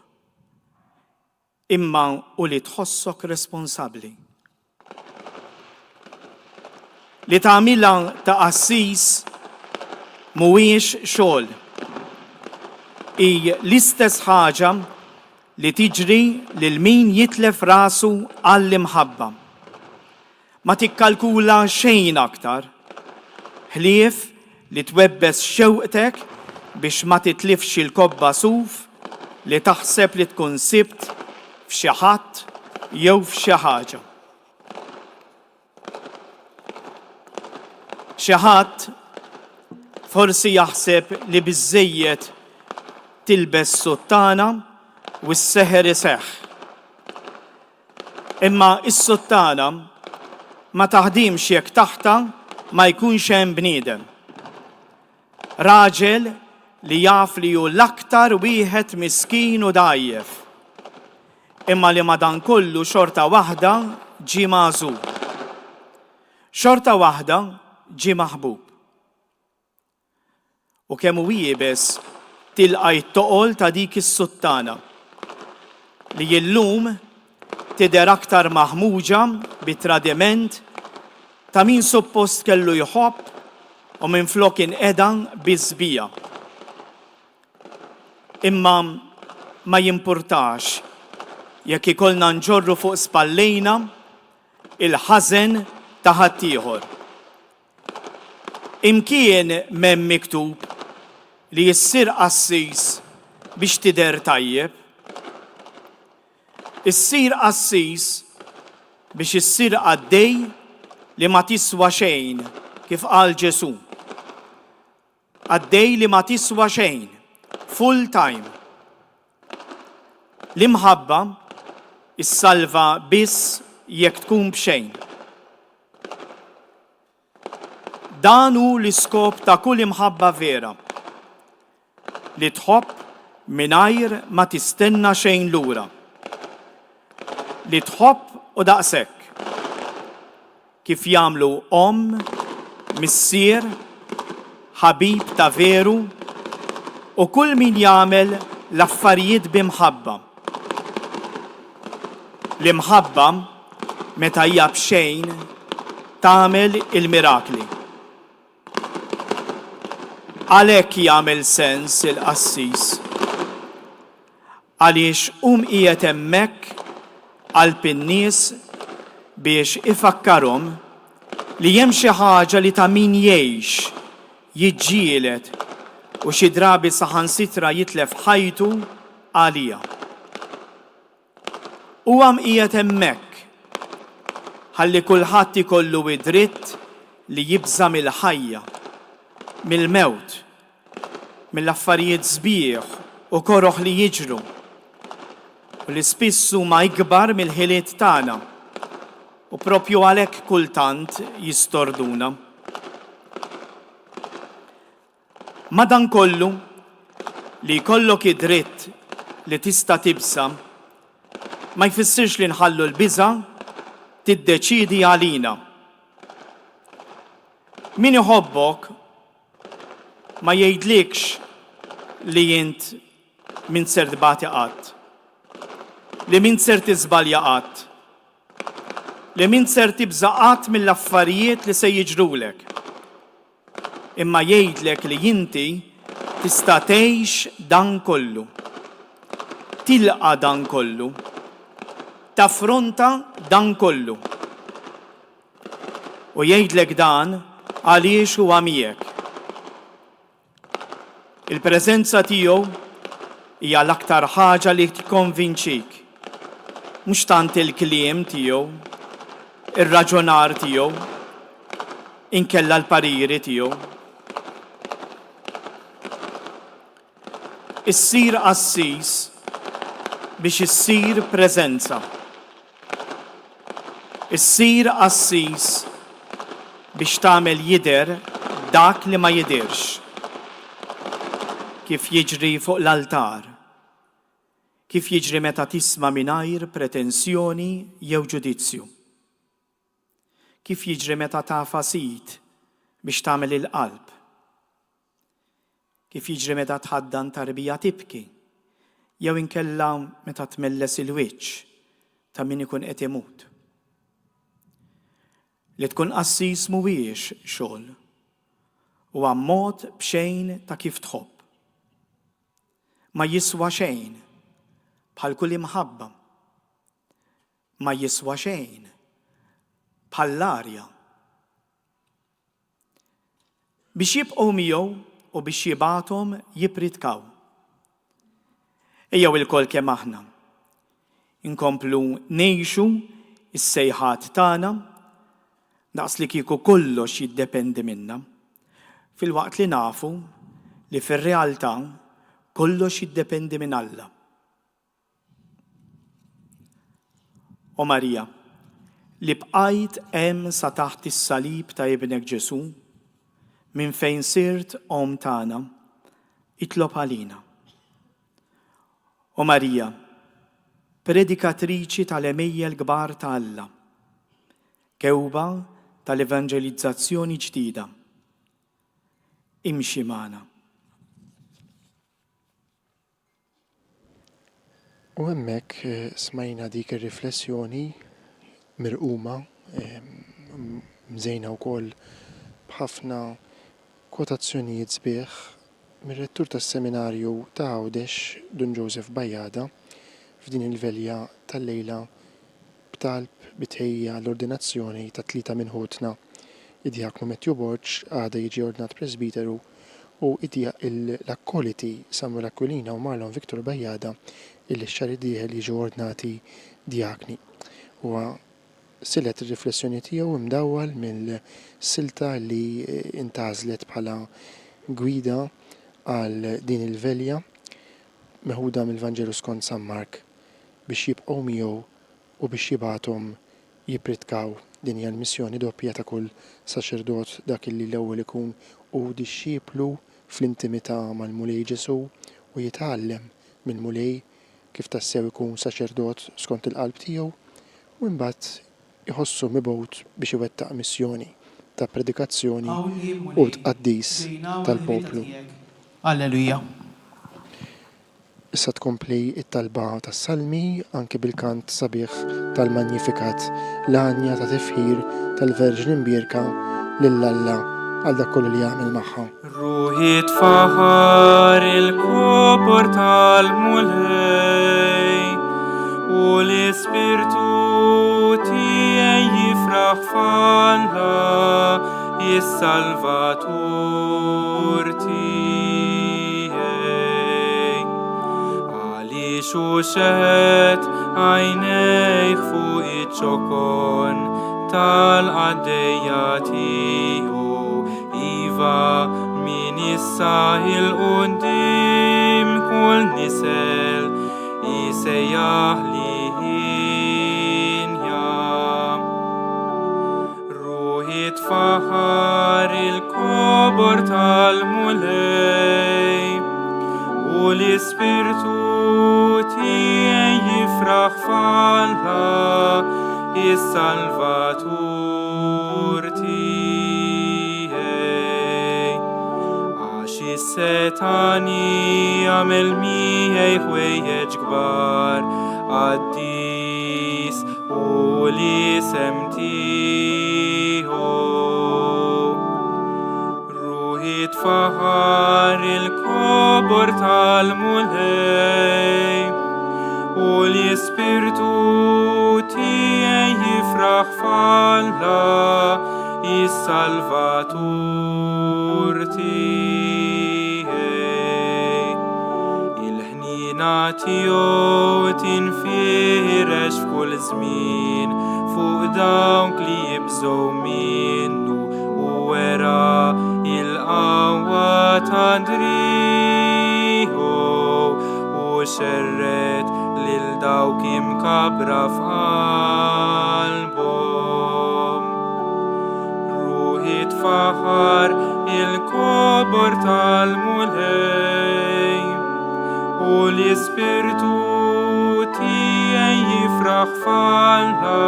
imma u li tħossok responsabbli. Li tagħmilha ta' qassis mhuwiex xogħol. Hi l-istess ħaġa li tiġri lil min jitlef rasu għall-imħabba. Ma tikkalkula xejn aktar, ħlief li twebbes xewqtek biex ma titlifx il-kobba suf li taħseb li tkun sibt f'xi ħadd jew f'xi ħaġa. Xi ħadd forsi jaħseb li biżżejjed tilbes suttana u s-seħer iseħħ. Imma is-suttana ma taħdimx jekk taħta ma jkunx hemm bniedem. Raġel li jaf li hu l-aktar wieħed miskin u dajjef. Imma li madankollu xorta waħda ġie magħżul. Xorta waħda ġie maħbub. U kemm hu jiebes tilqa' t-toqol ta' dik is-suttana li llum tidher aktar maħmuġa bit-tradiment ta' min suppost kellu jħobb u minflok inqeda biżbija. Imma ma jimpurtax jekk ikollna nġorru fuq spallejna il-ħażen ta' ħaddieħor. Imkien m'hemm miktub li jissir qassis biex tidher tajjeb. Issir qassis biex issir għaddej li ma tiswa xejn kif qal Ġesu. Għaddej li ma tiswa xejn, full time. L-imħabba issalva biss jekk tkun b'xejn. Dan hu l-iskop ta' kull imħabba vera. Li tħobb mingħajr ma tistenna xejn lura. Li tħobb u daqshekk. Kif jagħmlu missier, ħabib ta' veru u kull min jagħmel l-affarijiet b'imħabba. L-imħabba meta hija b'xejn tagħmel il-mirakli. Għalhekk jagħmel sens il-qassis. Għaliex qiegħed hemmhekk qalb in-nies biex ifakkarhom li hemm xi ħaġa li ta' min jgħix, jiġġieled u xi drabi saħansitra jitlef ħajtu għalija. Huwa qiegħed hemmhekk ħalli kulħadd ikollu id-dritt li jibża mill-ħajja, mill-mewt, mill-affarijiet sbieħ u koroħ li jiġru u li spiss huma ikbar mill-ħiliet tagħna u propju għalhekk kultant jistorduna. Madankollu li jkollok id-dritt li tista' tibsa ma jfissirx li nħallu l-biża' tiddeċiedi għalina. Min iħobbok ma jgħidlikx li int min ser tbagħti qatt, li min ser tiżbalja qatt, li min ser tibża qatt mill-affarijiet li se jiġrulek. Imma jgħidlek li inti tista' tgħix dan kollu, tilqa' dan kollu, taffronta dan kollu. U jgħidlek dan għaliex huwa miegħek. Il-preżenza tiegħu hija l-aktar ħaġa li tikkonvinċik. Mhux tant il-kliem tiegħu, ir-raġunar tiegħu, inkella l-pariri tiegħu. Issir qassis biex issir preżenza. Issir qassis biex tagħmel jidher dak li ma jidhirx. Kif jiġri fuq l-altar. Kif jiġri meta tisma' mingħajr pretensjoni jew ġudizzju. Kif jiġri meta tafa sit biex tagħmel il-qalb. Kif jiġri meta tħaddan tarbija tibki jew inkella meta tmelles il-wiċċ ta' min ikun qed imut. Li tkun qassis mhuwiex xogħol huwa mod b'xejn ta' kif tħobb. Ma jiswa xejn bħal kull imħabba, ma jiswa xejn, bħal l-arja. Biex jibqgħu miegħu u biex jibgħathom jipritkaw. Ejjew il-kol kemm aħna inkomplu ngħixu is-sejħat tagħna daqs li kieku kollox jiddependi minna, filwaqt li nafu li fir-realtà kollox jiddependi minn Alla. O Marija, li bqajt hemm sa taħt is-salib ta' ibnek Ġesu, minn fejn sirt om tagħna, itlob għalina. O Marija, predikatriċi tal-emejja l-kbar ta' Alla, kewba tal-evanġelizzazzjoni ġdida, imxi magħna. U hemmhekk smajna dik ir-riflessjoni mirquma, mżejna wkoll b'ħafna kwotazzjonijiet sbieħ mir-rettur tas-seminarju ta' Għawdex Dun Joseph Bajjada f'din il-velja tal-lejla b'talb bitħejja l-ordinazzjoni ta' 3 minn ħutna, id-diaknu Matthew Borġ għada jiġi ordinat presbiteru u l-akkoliti Samuel Aquilina u Marlon Victor Bajjada illi x-xahar id-dieħel jiġu ordnati diakni. Huwa silet ir-riflessjoni tiegħu imdawwal mill-silta li intażlet bħala gwida għal din il-velja meħuda mill-Vanġelu skont San Mark biex jibqgħu miegħu u biex jibgħathom jipritkaw. Din hija l-missjoni doppja ta' kull saċerdot dak illi l-ewwel ikun u dixxieplu fl-intimità mal-mulej Ġesu u jitgħallem mill-mulej kif tassew ikun saċerdot skont il-qalb tiegħu u mbagħad iħossu mibgħut biex iwettaq missjoni ta' predikazzjoni u tqaddis tal-poplu. Alleluja. Issa tkompli it-talba tas-salmi anke bil-kant sabiħ tal-Magnificat, l-għanja ta' tifħir tal-Verġin imbierka lill-Alla għal dak kollu li jagħmel magħha. Ruħi tfaħar il-kopor tal-mulej u l-ispirtu tiegħi jifraħ f'Alla is-Salvatur tiegħi. Għaliex u xeħet għajnejh fuq iċ-ċokon tal-għaddejja tiegħu iva min issa il-qudiem kull nisel isejjaħ linja. Ruħi tfaħar il-kopor tal-mulej u l-ispirtu tiegħi jifraħ f'Alla is-Salvatur tiegħi. Għax is-Setani għamel miegħi ħwejjeġ kbar qaddis u l-isem tiegħu. Ruħi tfaħar il-kopor tal-mulej u l-ispirtu tiegħi jifraħ f'Alla is-Salvatur tiegħi. Il-ħnina tiegħu tinfirex f'kull żmien fuq dawk li jibżgħu minnu u wera il-qawwa ta' driegħu u xerret lil dawk imkabra f'qalbhom. Ruħi tfaħar il-kopor tal-mulej u l-ispirtu tiegħi jifraħ f'Alla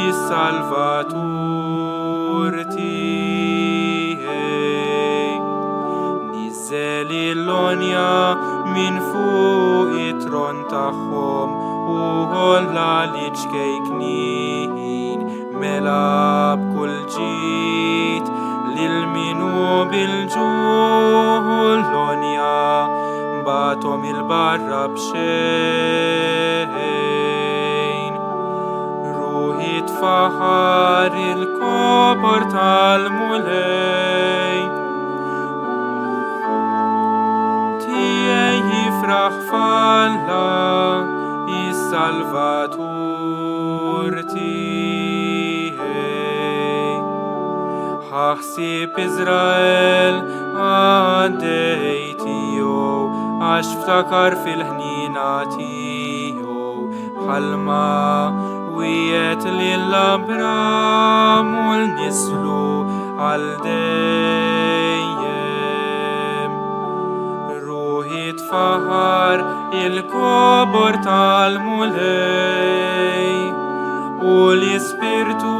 is-Salvatur tiegħi. Nizzel il-lonja min fuq it-tron tagħhom u ħolla li ċkejknin mela b'kull ġid lil minu bil-ġuħ l-lonja batom il-barra bxejn. Ruħi tfaħar il-kobor tal-mulejn. Tiegħi jifraħ falla is-Salvatur tiegħi. Ħaħsib Iżrael għaddej tiegħu għax ftakar fil-ħnina tiegħu bħalma wiegħed lill-Abram u l-nislu għal dejjem. Ruħi tfaħar il-kobor tal-mulej u l-Ispirtu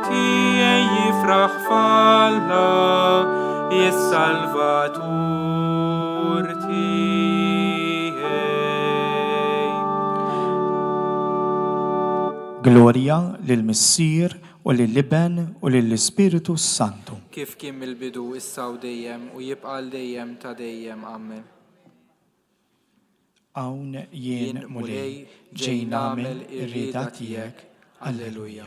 tiegħi jifraħ falla is-Salvatur tiegħi. Gloria lill-Missier u lill-Iben u lill-Ispiritu Santu. Kif kien mill-bidu issa u dejjem u jibqa' dejjem ta' dejjem. Amen. Hawn jien mulej ġej nagħmel ir-rieda tiegħek. Alleluja.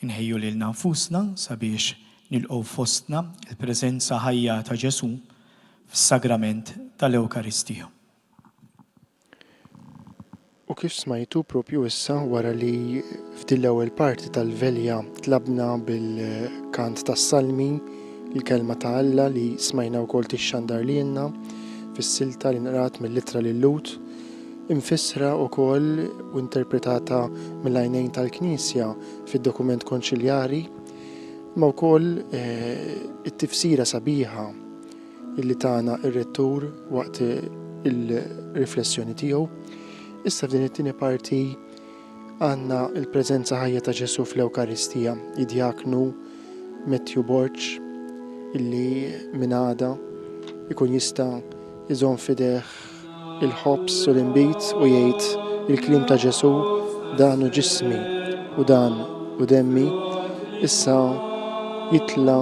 Inħejju lilna nfusna sabiex nilqgħu fostna il-preżenza ħajja ta' Ġesu fis-sagrament tal-Ewkaristija. U kif smajtu propju issa wara li f'din l-ewwel parti tal-velja tlabna bil-kant tas-salmi il-kelma ta' Alla li smajna wkoll tixxandar lilna fis-silta li nqrat mill-Littra lil-Lut, infissra wkoll u interpretata mill-għajnejn tal-Knisja fid-dokument konċiljari, ma wkoll it-tifsira sabiħa illi tagħna ir-rettur waqt il-riflessjoni tiegħu. Issa f'din it-tieni parti għandna il-preżenza ħajja ta' Ġesu fl-Ewkaristija, id-Djaknu Matthew Borch illi minn għada ikun jista' iżomm fideħ il-ħobs u l-inbit u jgħid il-kliem ta' Ġesu dan u ġismi u dan u demmi, issa jitla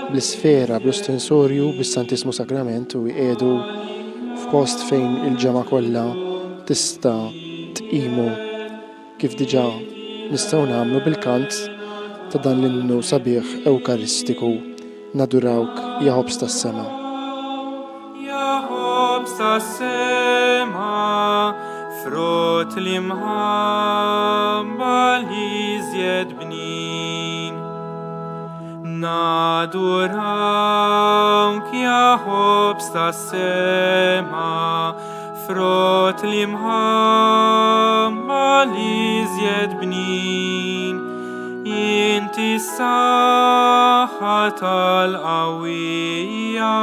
bl-isfera bl-ostensorju bis-Santismu Sakrament u jqiegħdu f'post fejn il-ġama kollha tista' tqimu kif diġà nistgħu nagħmlu bil-kant ta' dan l-innu sabiħ Ewkaristiku nadurawk ja ħobs tas-sema. Ja ħobs tas-sema frott li mħabba li żjed bnin. Nadurawk ja ħobs tas-sema frott li mħabba li żjed bnin. Inti s-saħħa tal-qawwija,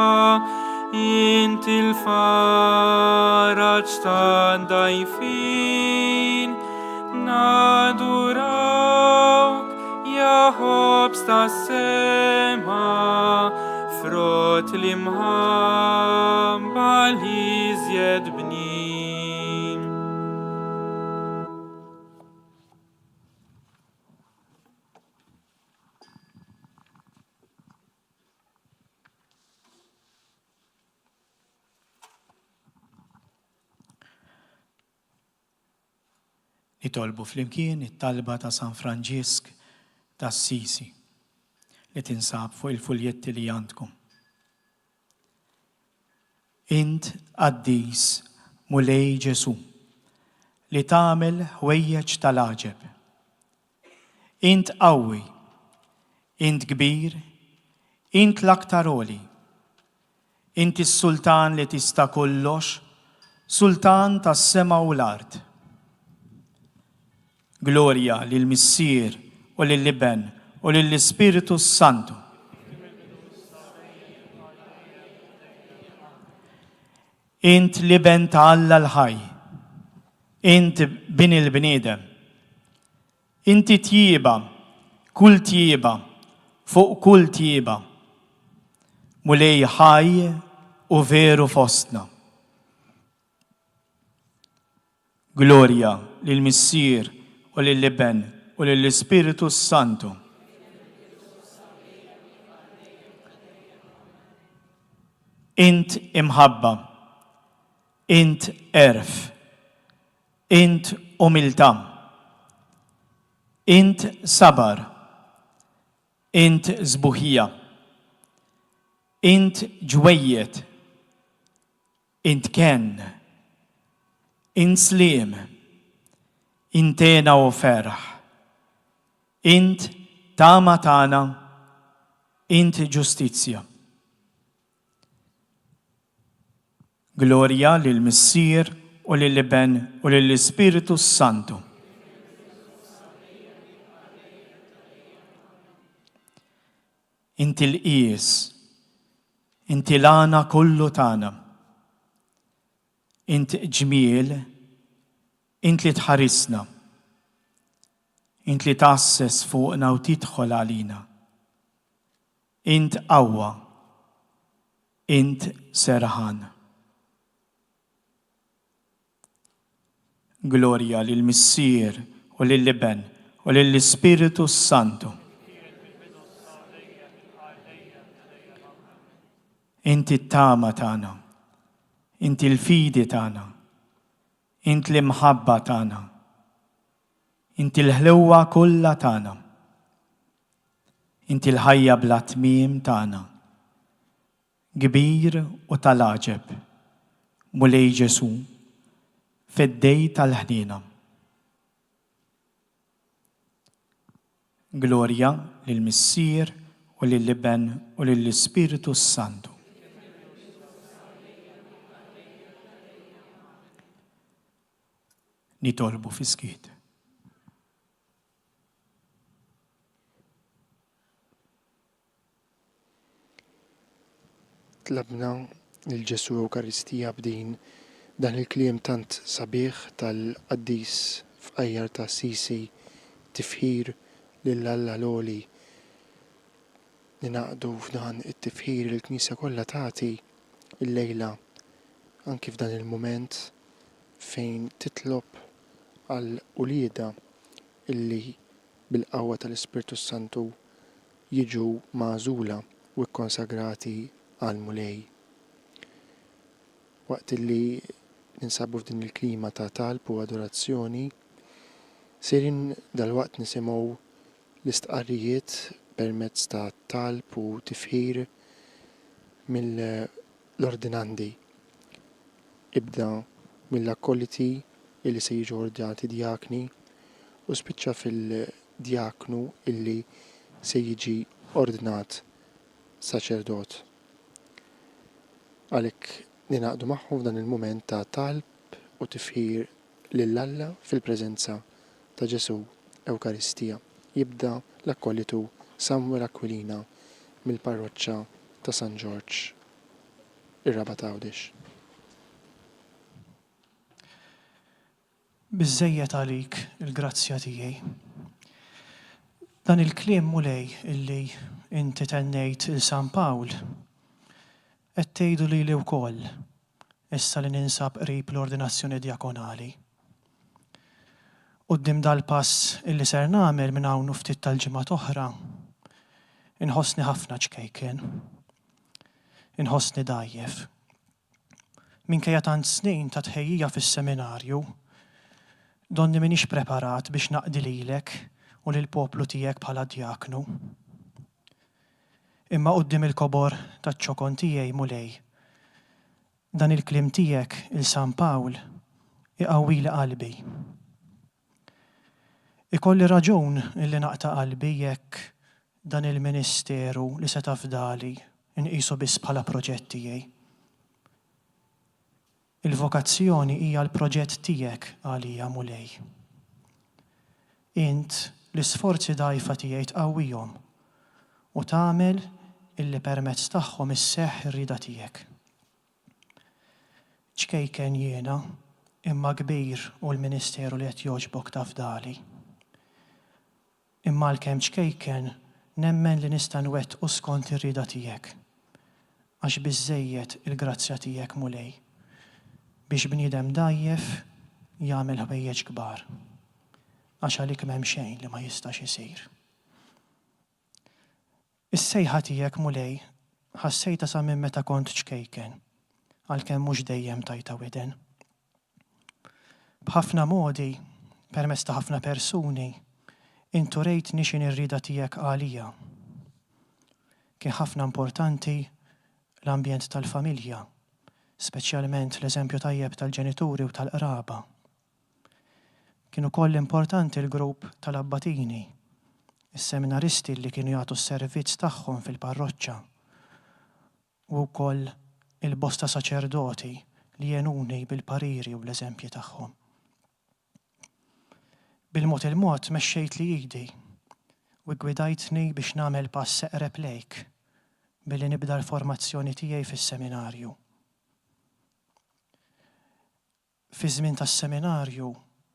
inti l-faraġ tad-dgħajfin. Nadurawk ja ħobs tas-sema frott li mħabba li żjed bnin. Nitolbu flimkien it-talba ta' San Franġisk tas-Sisi li tinsab fuq il-fuljetti li għandkom. Int qaddis mulej Ġesu li tagħmel ħwejjeġ tal-għaġeb. Int qawwi, int kbir, int l-aktar għoli. Int is-Sultan li tista' kollox, Sultan tas-sema u l-ard. Gloria lill-Missier u lill-Iben u lill-Ispiritu Santu. Int l-Iben ta' Alla l-ħaj, int bin il-bniedem, inti tjieba, kull tjieba, fuq kull tjieba, mulej ħaj u veru fostna. Gloria lill-Missier u lill-Iben u lill-Ispiritu Santu. int imħabba, int erf, int umilta, int sabar, int zbuħija, int ġwejjet, int ken, int slim, intena u ferħ, int tama tana, int ġustizja. Gloria lil Missier u lil Iben u lil Spiritu Santu. Inti l-qies, inti l-għana kullu tana, inti ġmiel, inti li tħarisna, inti li tasses fuqna u tidħol għalina, int qawwa, int serħan. Gloria lil Missier u lil Iben u lil Spiritu Santu. Inti t-tama tana, inti l-fidi tana, inti l-imħabba tana, inti l-ħlewa kollha tana, inti l-ħajja bla tmiem tana, kbir u tal-aġeb, mulej Ġesu, fid-dej tal-ħdina. Gloria lil Missier u lil Iben u lil Spiritu Santu. Nitolbu fi skit. Tlabna il-Ġesu Ewkaristija b'din dan il-kliem tant sabiħ tal-qaddis f'qajjar ta' Sisi tifħir lill-Alla l-Oli. Ninaqdu f'dan it-tifħir il-Knisja kollha tagħti il-lejla anki f'dan il-mument fejn titlob għal ulieda illi bil-qawwa tal-Ispirtu Santu jiġu magħżula u kkonsagrati għal mulej. Waqt illi ninsabu f'din il-klima ta' talb u adorazzjoni, sirin dal-waqt nisimgħu l-istqarrijiet permezz ta' talb u tifħir mill-ordinandi. Ibda mill-akkoliti illi se jiġu ordinati djakni u spiċċa fil-djaknu illi se jiġi ordinat saċerdot. Għalhekk ninaqdu magħhom f'dan il-mument ta' talb u tifħir lill-Alla fil-preżenza ta' Ġesu Ewkaristija. Jibda l-akkollitu Samuel Aquilina mill-parroċċa ta' San George ir-Rabat Għawdex. Biżżejjed għalik il-grazzja tiegħi. Dan il-kliem mulej illi inti tennejt il-San Pawl qed tgħidu lili wkoll issa li ninsab qrib l-ordinazzjoni djakonali. Quddiem dal-pass illi ser nagħmel minn hawn u ftit tal-ġimgħat oħra, inħossni ħafna ċkejkien. Inħossni dajjef. Minkejja tant snin ta' tħejjija fis-seminarju, donni minix preparat biex naqdi lilek u lill-poplu tiegħek bħala djaknu. Imma quddiem il-kobor taċ-ċokon tiegħi mulej, dan il-kliem tiegħek il-San Pawl iqawwili qalbi. Ikolli raġun illi naqta' qalbi jekk dan il-ministeru li se tafdali inqisu biss bħala proġett tiegħi. Il-vokazzjoni hija l-proġett tiegħek għalija mulej. Int l-isforzi dgħajfa tiegħi tqawwihom u tagħmel illi permezz tagħhom isseħħ ir-rida tiegħek. Ċkejken jiena imma kbir u l-ministeru li qed jogħġbok tafdali. Imma l-kemm ċkejken nemmen li nista' nwettqu skont ir-rida tiegħek għax biżżejjed il-grazzja tiegħek mulej biex bniedem dajjef jagħmel ħwejjeġ kbar għax għalik m'hemm xejn li ma jistax isir. Is-sejħa tiegħek mulej ħassejta sa minn meta kont ċkejken, għalkemm mhux dejjem tajta widen. B'ħafna modi, permezz ta' ħafna persuni, intu rejtni x'in ir-rida tiegħek għalija. Kien ħafna importanti l-ambjent tal-familja, speċjalment l-eżempju tajjeb tal-ġenituri u tal-qraba. Kienu koll importanti l-grupp tal-abbatini, is-seminaristi li kienu jagħtu s-servizz tagħhom fil-parroċċa u wkoll il-bosta saċerdoti li jenuni bil-pariri u l-eżempji tagħhom. Bil-mod il-mod mexxejt li jidi u gwidajtni biex nagħmel pass eqreb lejk billi nibda l-formazzjoni tiegħi fis-seminarju. Fi żmien tas-seminarju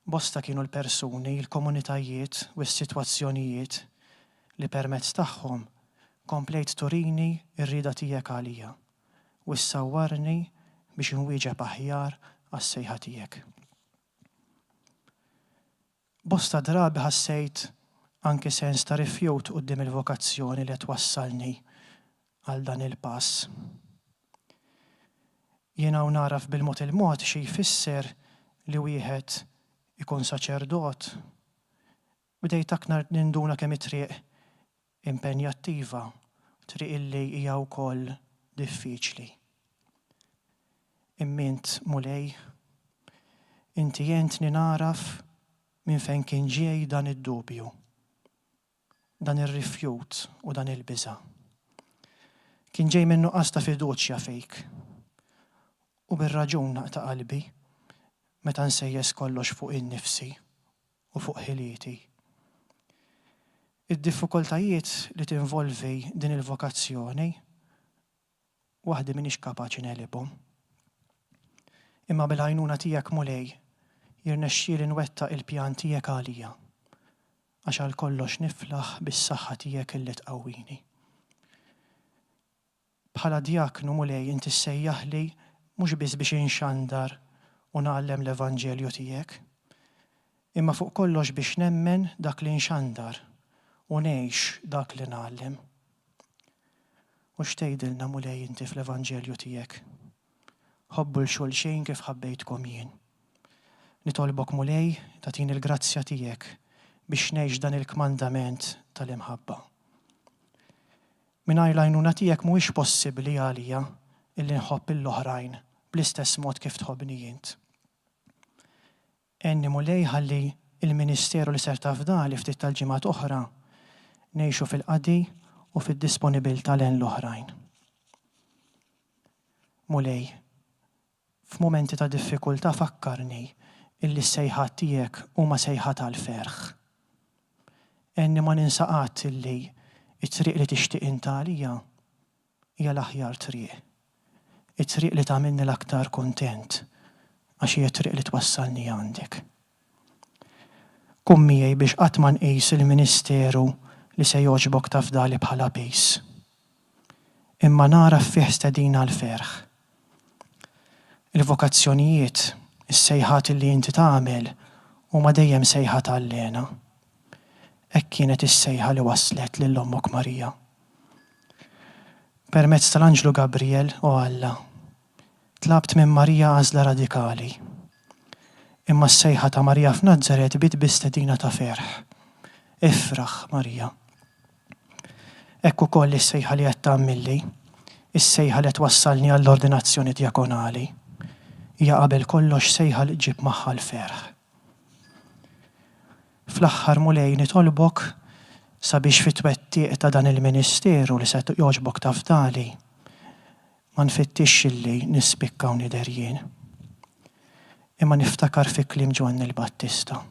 bosta kienu l-persuni, l-komunitajiet u s-sitwazzjonijiet li permezz tagħhom komplejt turini r-rida tiegħek għalija u ssawwarni biex inwieġeb aħjar għas-sejħa tiegħek. Bosta drabi ħassejt anke sens ta' rifjut quddiem il-vokazzjoni li twassalni għal dan il-pass. Jiena u naraf bil-mod il-mod xi jfisser li wieħed ikun saċerdot. Bdejt aktar ninduna kemm it-triq impenjattiva, triq illi hija wkoll diffiċli. Immint mulej, inti jentni naraf minn fejn kien ġej dan id-dubju, dan ir-rifjut u dan il-biża'. Kien ġej minn nuqqas ta' fiduċja fejk u bir-raġun naqta' qalbi meta nsejjes kollox fuq in-nifsi u fuq ħilieti. Id-diffikultajiet li tinvolvi din il-vokazzjoni waħdi m'iniex kapaċi nelibhom. Imma bil-għajnuna tiegħek mulej jirnexxieli nwettaq il-pjan tiegħek għalija għax għal kollox niflaħ bis-saħħa tiegħek illi tqawwini. Bħala djaknu mulej inti ssejjaħli mhux biss biex inxandar u nagħllem l-Evanġelju tiegħek, imma fuq kollox biex nemmen dak li nxandar u ngħix dak li nagħllem. U x'tgħidilna mulej inti fl-Evanġelju tiegħek? Ħobbu l-xulxejn kif ħabbejtkom jien. Nitolbok mulej tagħtini l-grazzja tiegħek biex ngħix dan il-kmandament tal-imħabba. Mingħajr l-għajnuna tiegħek mhuwiex possibbli għalija illi nħobb l-oħrajn bl-istess mod kif tħobbni jint. Enni mulej ħalli il-Ministeru li ser tafdali ftit tal-ġimgħat oħra ngħixu fil-qadi u fid-disponibilità lejn l-oħrajn. Mulej, f'mumenti ta' diffikultà fakkarni illi s-sejħat tiegħek huma sejħat għall-ferħ. Enni ma ninsaqat illi it-triq li tixtieq inti għalija hija l-aħjar triq. It-triq li tagħmilni l-aktar kuntent għax hija triq li twassalni għandek. Kum miegħi biex qatt ma nqis il-Ministeru li se jogħġbok tafdali bħala pejs. Imma nara fih stedina l-ferħ. Il-vokazzjonijiet, is-sejħat li inti tagħmel huma dejjem sejħat għall-lena. Hekk kienet is-sejħa li waslet lil ommok Marija. Permezz tal-Anġlu Gabriel u Alla tlabt minn Marija għażla radikali. Imma s-sejħa ta' Marija f'Nażaret bit bistedina ta' ferħ. Ifraħ Marija. Hekk ukoll is-sejħa li qed tagħmilli, is-sejħa li twassalni għall-ordinazzjoni djakonali, hija qabel kollox sejħa li ġib magħha l-ferħ. Fl-aħħar mulej nitolbok sabiex fit-twettiq ta' dan il-Ministeru li se jogħġbok tafdali ma nfittix illi nispikka u niderjien. Imma niftakar fi kliem Ġwanni l-Battista.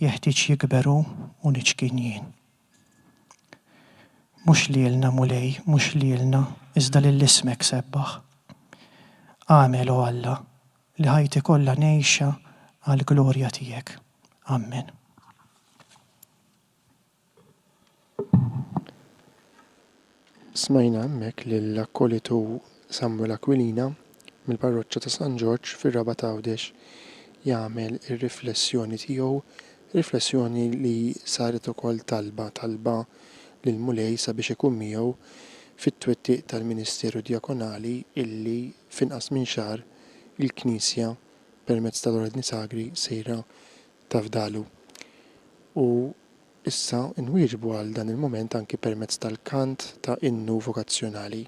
Jeħtieġ jikberu u niċkien jien. Mhux lilna mulej, mhux lilna, iżda lill-ismek sebbaħ. Għamel u Alla li ħajti kollha ngħixha għall-glorja tiegħek. Amen. Smajna hemmhekk lill-akkolitu Samuel Aquilina mill-parroċċa ta' San Ġorġ fir-Raba ta' Għawdex jagħmel ir-riflessjoni tiegħu, riflessjoni li saret ukoll talba lil mulej sabiex ikun miegħu fit-twettiq tal-Ministeru Djakonali illi f'inqas minn xahar il-Knisja permezz tal-Ordni Sagri sejra tafdalu. U issa nwieġbu għal dan il-moment anki permezz tal-kant ta' innu vokazzjonali.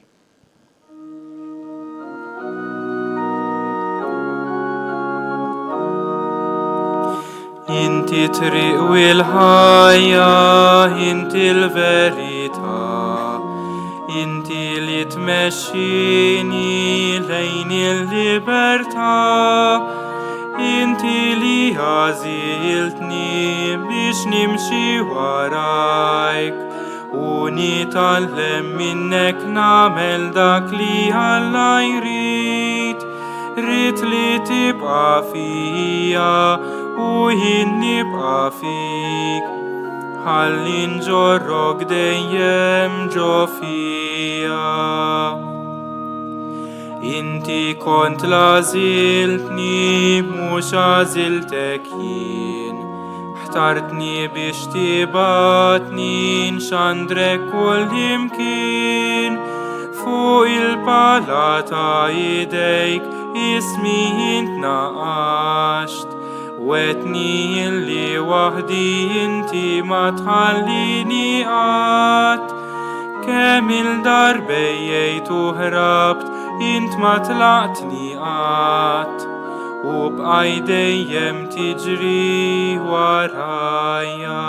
Inti triq u l-ħajja, inti l-verità, inti li tmexxini lejn il-libertà, inti li għażiltni biex nimxi warajk u nitgħallem minnek nagħmel dak li Alla jrid, rid li tibqa' fija u jien nibqa' fik, ħalli nġorrok dejjem ġo fija. Inti kont l-għażiltni mhux għażiltek jien, ħtartni biex tibatni nxandrek kull imkien, fuq il-pala ta' idejk ismi intnaqaxt, wetni illi waħdi inti ma tħallini qatt, kemm il-darbejjejt u ħrabt int ma tlaqtni qatt, u bqaj dejjem tiġri warajja.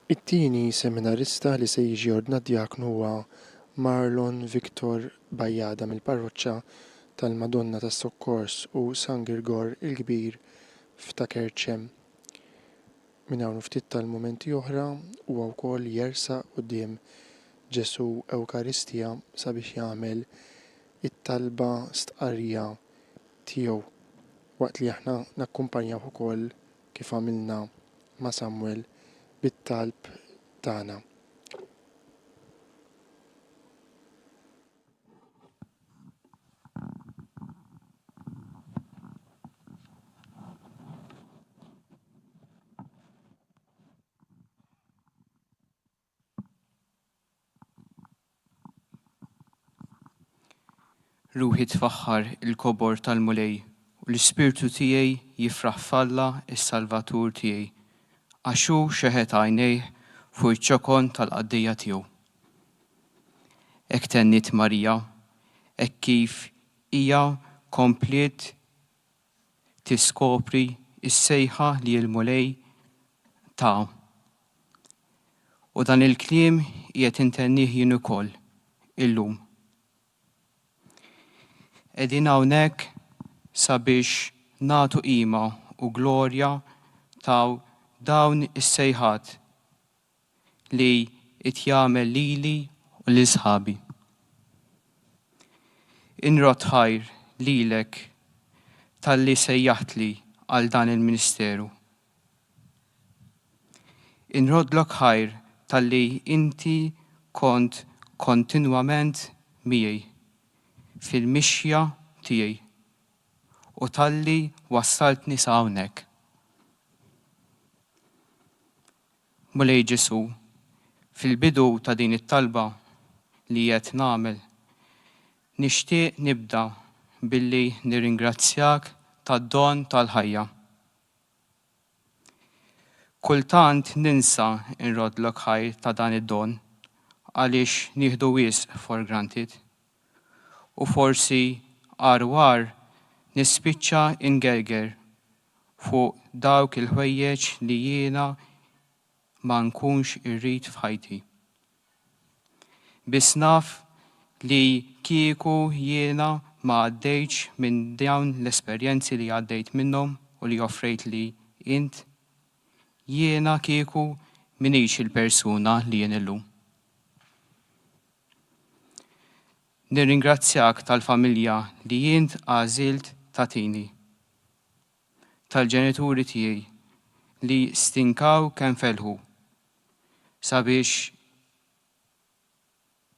It-tieni seminarista li se jiġi ordnat djaknu huwa Marlon Victor Bajjada mill-parroċċa tal-Madonna tas-Sokkors u San Grigor il-Kbir f'Takerċem. Minn hawn ftit tal-mumenti oħra huwa wkoll jersaq quddiem Ġesu Ewkaristija sabiex jagħmel it-talba stqarrija tiegħu waqt li aħna nakkumpanjaw ukoll kif għamilna ma' Samuel bit-talb tagħna. Ruħi tfaħħar il-kobor tal-mulej u l-ispirtu tiegħi jifraħ falla is-Salvatur tiegħi, għaxu xeħet għajnejh fuq iċ-ċokon tal-qaddija tiegħu. Hekk tennit Marija, hekk kif hija komplet tiskopri is-sejħa li l-mulej ta'. U dan il-kliem qiegħed intennih jien ukoll illum. Qegħdin hawnhekk sabiex nagħtu qima u glorja ta' dawn is-sejħat li jagħmel lili u li sħabi. Inrod ħajr lilek tal-li sejjaħtli għal dan il-ministeru. Inrodlok ħajr tal-li inti kont kontinwament miegħi fil-mixja tiegħi u tal-li wassaltni sa hawnhekk. Mulej Ġesu, fil-bidu ta' din it-talba li qed nagħmel, nixtieq nibda billi nirringrazzjak tad-don tal-ħajja. Kultant ninsa nrodlok ħajr ta' dan id-don għaliex nieħdu wisq for granted. U forsi għar nispiċċa ingerger fuq dawk il-ħwejjeġ li jiena ma nkunx irrid f'ħajti. Biss naf li kieku jiena ma għaddejtx minn dawn l-esperjenzi li għaddejt minnhom u li offrejt li int, jiena kieku minix il-persuna li jien illum. Nirringrazzjak tal-familja li jint għażilt tatini, tal-ġenituri tiegħi li stinkaw kemm felħu sabiex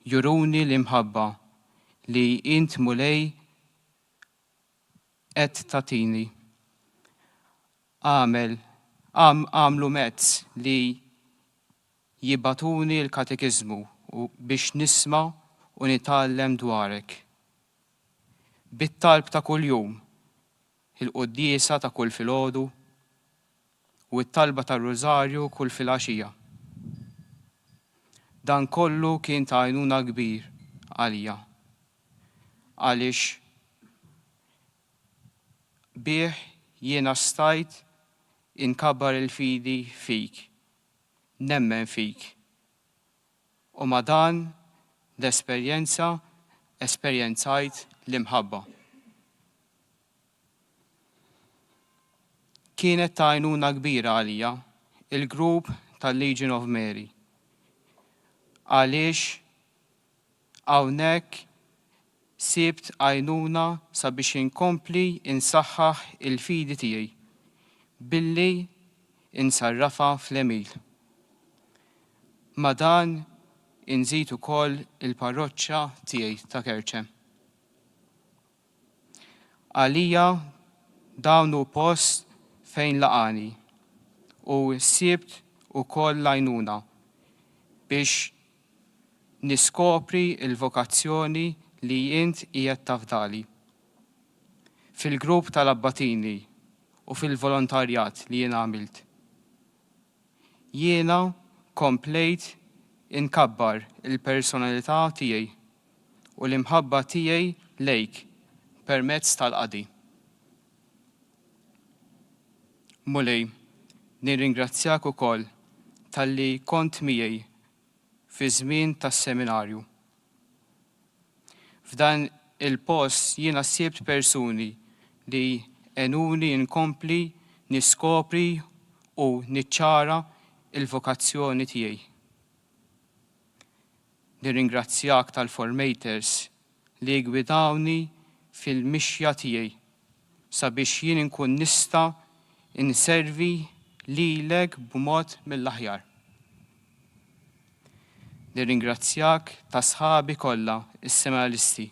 juruni l-imħabba li int mulej qed tatini għamlu mezz li jibbatuni l-katekizmu biex nisma u nitgħallem dwarek. Bit-talb ta' kull jum, il-qoddiesa ta' kull filgħodu u t-talba tar-Rużarju kull filgħaxija. Dan kollu kien ta' għajnuna kbir għalija. Għaliex bih jiena stajt inkabbar il-fidi fik, nemmen fik. U ma dan esperjenzajt l-imħabba. Kienet ta' għajnuna kbira għalija il-grupp tal-Legion of Mary. Għaliex hawnhekk sibt għajnuna sabiex inkompli insaħħaħ il-fidi tiegħi billi insarrafa fl-Emil. Ma dan inżid ukoll il-parroċċa tiegħi ta' Kerċem. Għalija dawn hu post fejn laqani u sibt ukoll l-għajnuna biex niskopri il-vokazzjoni li jint qiegħed tafdali. Fil-grupp tal-Abbatini u fil-volontarjat li jien għamilt. Jiena komplejt inkabbar il-personalità tiegħi u l-imħabba tiegħi lejk permezz tal-qadi. Mulej, nirringrazzjak ukoll talli kont miegħi fi żmien tas-seminarju. F'dan il-post jiena sibt persuni li enuni inkompli niskopri u niċċara il-vokazzjoni tiegħi. Nirringrazzjak tal-formators li gwidawni fil-mixja tiegħi sabiex jien inkun nista' inservi lilek b'mod mill-aħjar. Nirringrazzjak ta' sħabi kollha is-seminaristi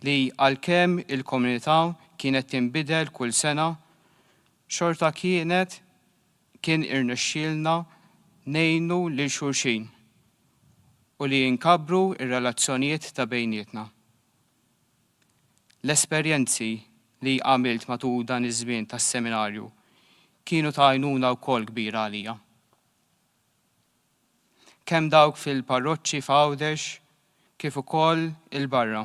li għalkemm il-komunità kienet tinbidel kull sena, xorta kien irnexxielna ngħinu lil xulxin u li nkabru ir-relazzjonijiet ta' bejnietna. L-esperjenzi li għamilt matul dan iż-żmien tas-seminarju kienu ta' għajnuna wkoll kbira għalija. Kemm dawk fil-parroċċi f'Għawdex kif ukoll il-barra.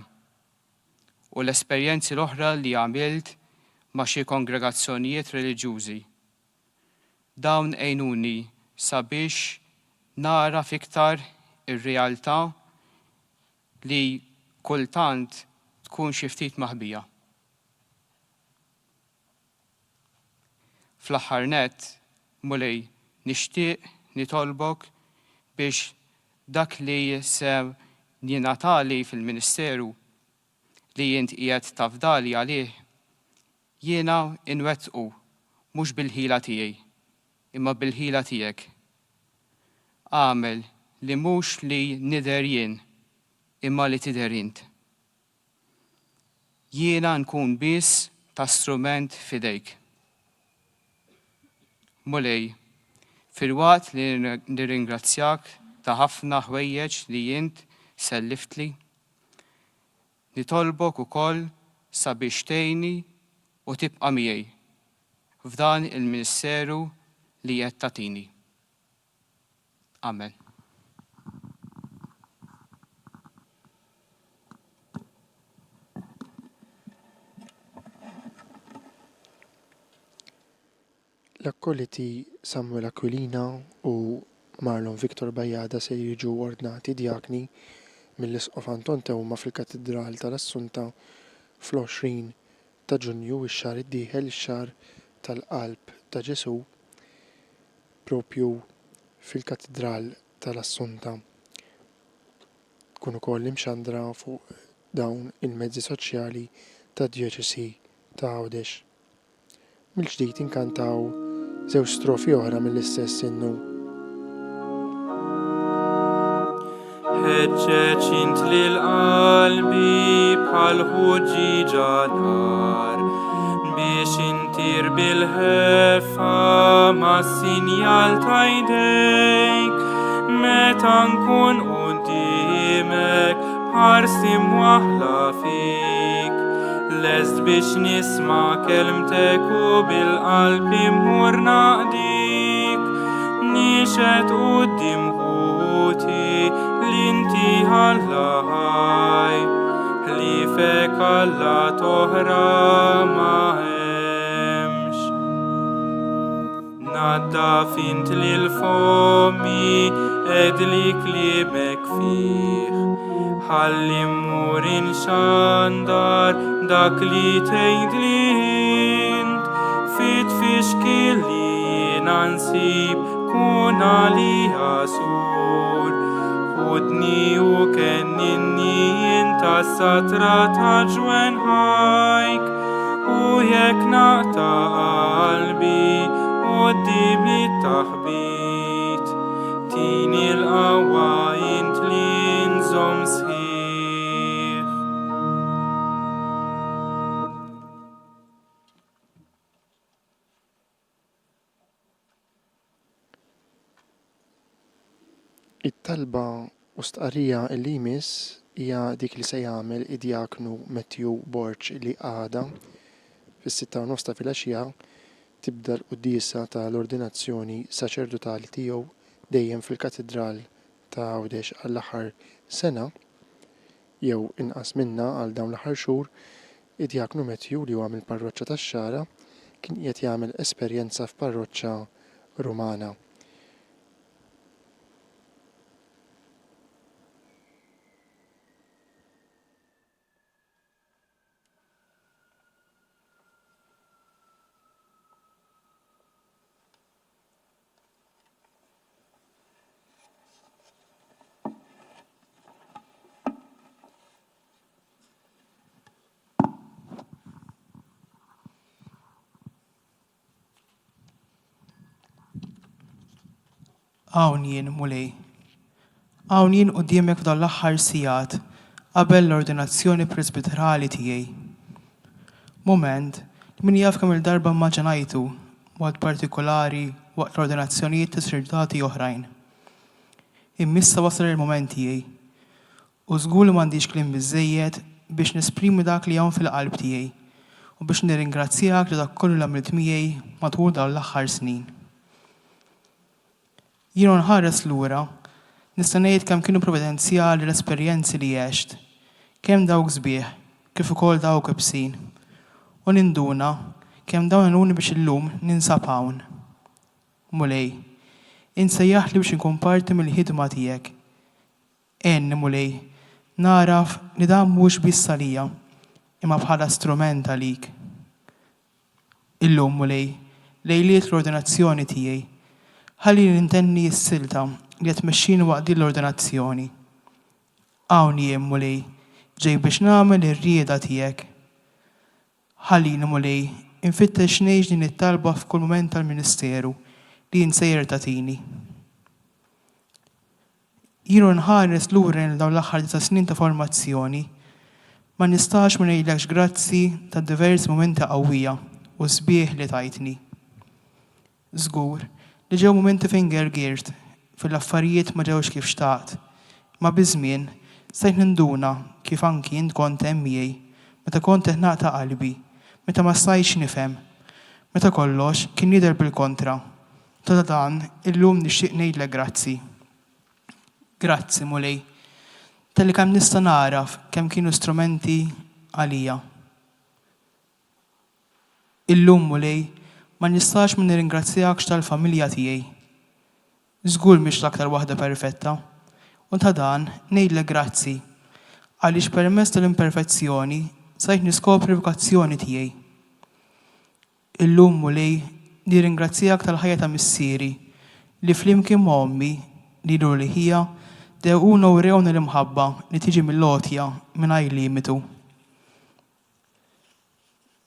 U l-esperjenzi l-oħra li għamilt ma' xi kongregazzjonijiet reliġjużi. Dawn għejnuni sabiex nara fiktar ir-realtà li kultant tkun xi ftit maħbija. Fl-aħħar nett, mulej, nixtieq nitolbok biex dak li sew jingħatali fil-Ministeru li jint qiegħed tafdali għalih jiena inwettqu mhux bil-ħila tiegħi, imma bil-ħila tiegħek. Għamel li mhux li nidher jien, imma li tidher int. Jiena nkun biss ta' strument fidejk. Mulej, fil-waqt li nirringrazzjak ta' ħafna ħwejjeġ li jint selliftli, nitolbok ukoll sabiex tgħinni u tibqa' miegħi f'dan il-Ministeru li qed tagħtini. Amen. L-akkoliti Samuel Aquilina u Marlon Victor Bajada se jiġu ordnati djakni mill-Isqof Anton Tewma fil-Katedral tal-Assunta fl-20 ta' Ġunju ix-xahar id-dieħel ix-xahar tal-Qalb ta' Ġesu propju fil-Katedral tal-Assunta. Tkun ukoll imxandra fuq dawn il-mezzi soċjali tad-Djoċesi ta' Għawdex. Mill-ġdid inkantaw żewġ strofi oħra mill-istess innu. Ħeġġeġ int lil qalbi bħal ħuġġiġa nar biex intir bil-ħeffa ma' sinjal tajdejk, meta nkun qudiemek ħarsim waħla fik. Lest biex nisma' kelmtek u bil-qalb imur naqdik, nixed qudiem ħuti l-inti ħallaj, ħliefek Alla toħra ma hemmx. Nadda fint lil fomi edli klimek fih, ħalli mmur inxandar dak li tgħidli int, fit fixki li jiena nsib kun għalija sur. Ħudni u kenninni inta s-satra ta' ġwen ħajk, u jekk naqta qalbi qudiem li taħbit, tini l-qawwa int li nżomm sħiħ. It-talba u stqarrija li jmiss hija dik li se jagħmel id-diaknu Matthew Borch li għada fis-6:30 ta' filgħaxija tibda l-quddiesa tal-ordinazzjoni saċerdotali tiegħu dejjem fil-katedral ta' Għawdex għall-aħħar sena jew inqas minna għal dawn l-aħħar xhur. Id-diaknu Matthew li huwa mill-parroċċa tax-Xara kien qiegħed jagħmel esperjenza f'parroċċa Rumana. Hawn jien mulej. Hawn jien quddiemek f'dan l-aħħar sigħat qabel l-ordinazzjoni presbiterali tiegħi. Mument li min jaf kemm il-darba immaġinajtu mod partikolari waqt l-ordinazzjonijiet ta' sardati oħrajn. Immissa wasal il-mument tiegħi u żgur li m'għandix kliem biżżejjed biex nesprimi dak li hawn fil-qalb tiegħi u biex nirringrazzjak li dak kollu li għamilt miegħi matul dawn l-aħħar snin. Jien nħares lura, nista' ngħid kemm kienu providenzjali l-esperjenzi li għext, kemm dawk sbieħ, kif ukoll dawk ibsin, u ninduna kemm dawn għenuni biex illum ninsab hawn. Mulej, insejjaħ li biex inkun parti mill-ħidma tiegħek. Enni mulej, naraf li dan mhux biss għalija, imma bħala strument għalik. Illum mulej, lejliet l-ordinazzjoni tiegħi, ħalli nintenni s-silta li qed tmexxini waqt din l-ordinazzjoni. Hawn jien mulej, ġej biex nagħmel ir-rieda tiegħek. Ħallini mulej, infittex ngħix din it-talba f'kull mument tal-Ministeru li jinsejjer tagħtini. Jien nħares lura dawn l-aħħar ta' snin ta' formazzjoni, ma nistax ma ngħidlekx grazzi ta' diversi momenti qawwija u sbieħ li tajtni. Żgur li ġew momenti fejn gergirt fil-affarijiet ma ġewx kif xtaqt, ma biżmien stajt ninduna kif anki int kont hemm miegħi meta kont qed naqta' qalbi, meta ma stajtx nifhem, meta kollox kien jidher bil-kontra. Ta' dan illum nixtieq ngħidlek grazzi. Grazzi mulej, talli kemm nista' naraf kemm kienu strumenti għalija. Illum mulej ma nistax ma nirringrazzjakx tal-familja tiegħi. Żgur mhix l-aktar waħda perfetta, u ta' dan ngħidlek grazzi għaliex permezz tal-imperfezzjoni sajt niskopri vokazzjoni tiegħi. Illum mulej nirringrazzjak tal-ħajja ta' missieri li flimkien ma' ommi li dur li hija dewquna u rewna l-imħabba li tiġi mill-lotja mingħajr limitu.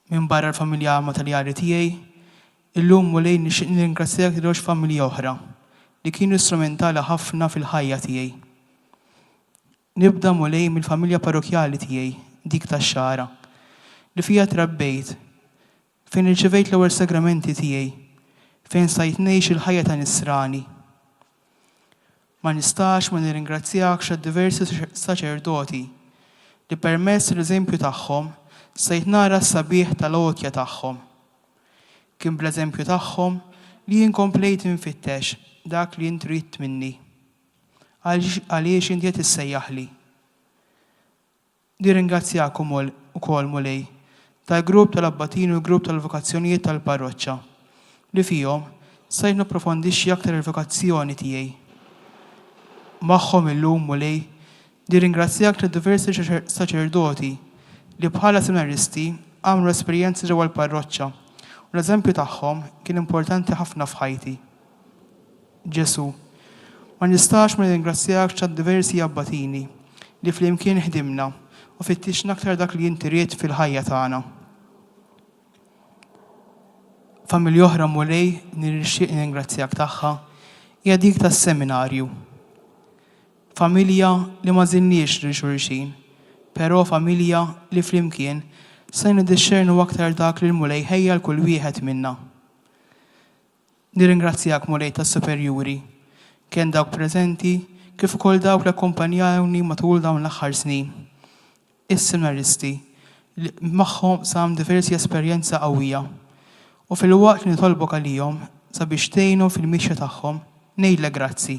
Minn barra l-familja mataljari tiegħi, illum mulej nixtieq nirringrazzjak żewġ familji oħra li kienu strumentali ħafna fil-ħajja tiegħi. Nibda mulej mill-familja parrokjali tiegħi, dik tax-Xara, li fija trabbejt fejn irċevejt l-ewwel sagramenti tiegħi, fejn stajt ngħix il-ħajja ta' nisrani. Ma nistax ma nirringrazzjakx għad-diversi saċerdoti li permezz l-eżempju tagħhom stajt nara s-sabiħ tal-għotja tagħhom. Kien bl-eżempju tagħhom li jien komplejt infittex dak li jint ridt minni. Għaliex inti qed issejjaħli. Nirringrazzjakom ukoll mulej tal-grupp tal-Abbatini u l-grupp tal-vokazzjonijiet tal-parroċċa li fihom stajt nipprofondixxi aktar il-vokazzjoni tiegħi. Magħhom illum mulej nirringrazzjak lid-diversi saċerdoti li bħala seminaristi għamlu esperjenzi ġewwa l-parroċċa u l-eżempju tagħhom kien importanti ħafna f'ħajti. Ġesu, ma nistax ma nirringrazzjak għad-diversi abbatini li flimkien ħdimna u fittixna aktar dak li inti ried fil-ħajja tagħna. Familja oħra mulej nirrixtieq ningrazzjak tagħha hija dik tas-seminarju. Familja li ma żinniex lil xulxin, però familja li flimkien se niddixxernu aktar dak li l-mulej ħejja l-kull wieħed minna. Nirringrazzjak mulej tas-superjuri, kien dawk preżenti kif ukoll dawk li akkumpanjawni matul dawn l-aħħar snin. Is-seminaristi li magħhom sam diversi esperjenza qawwija u fil-waqt li nitolbok għalihom sabiex tgħinhom fil-mixja tagħhom ngħidlek grazzi.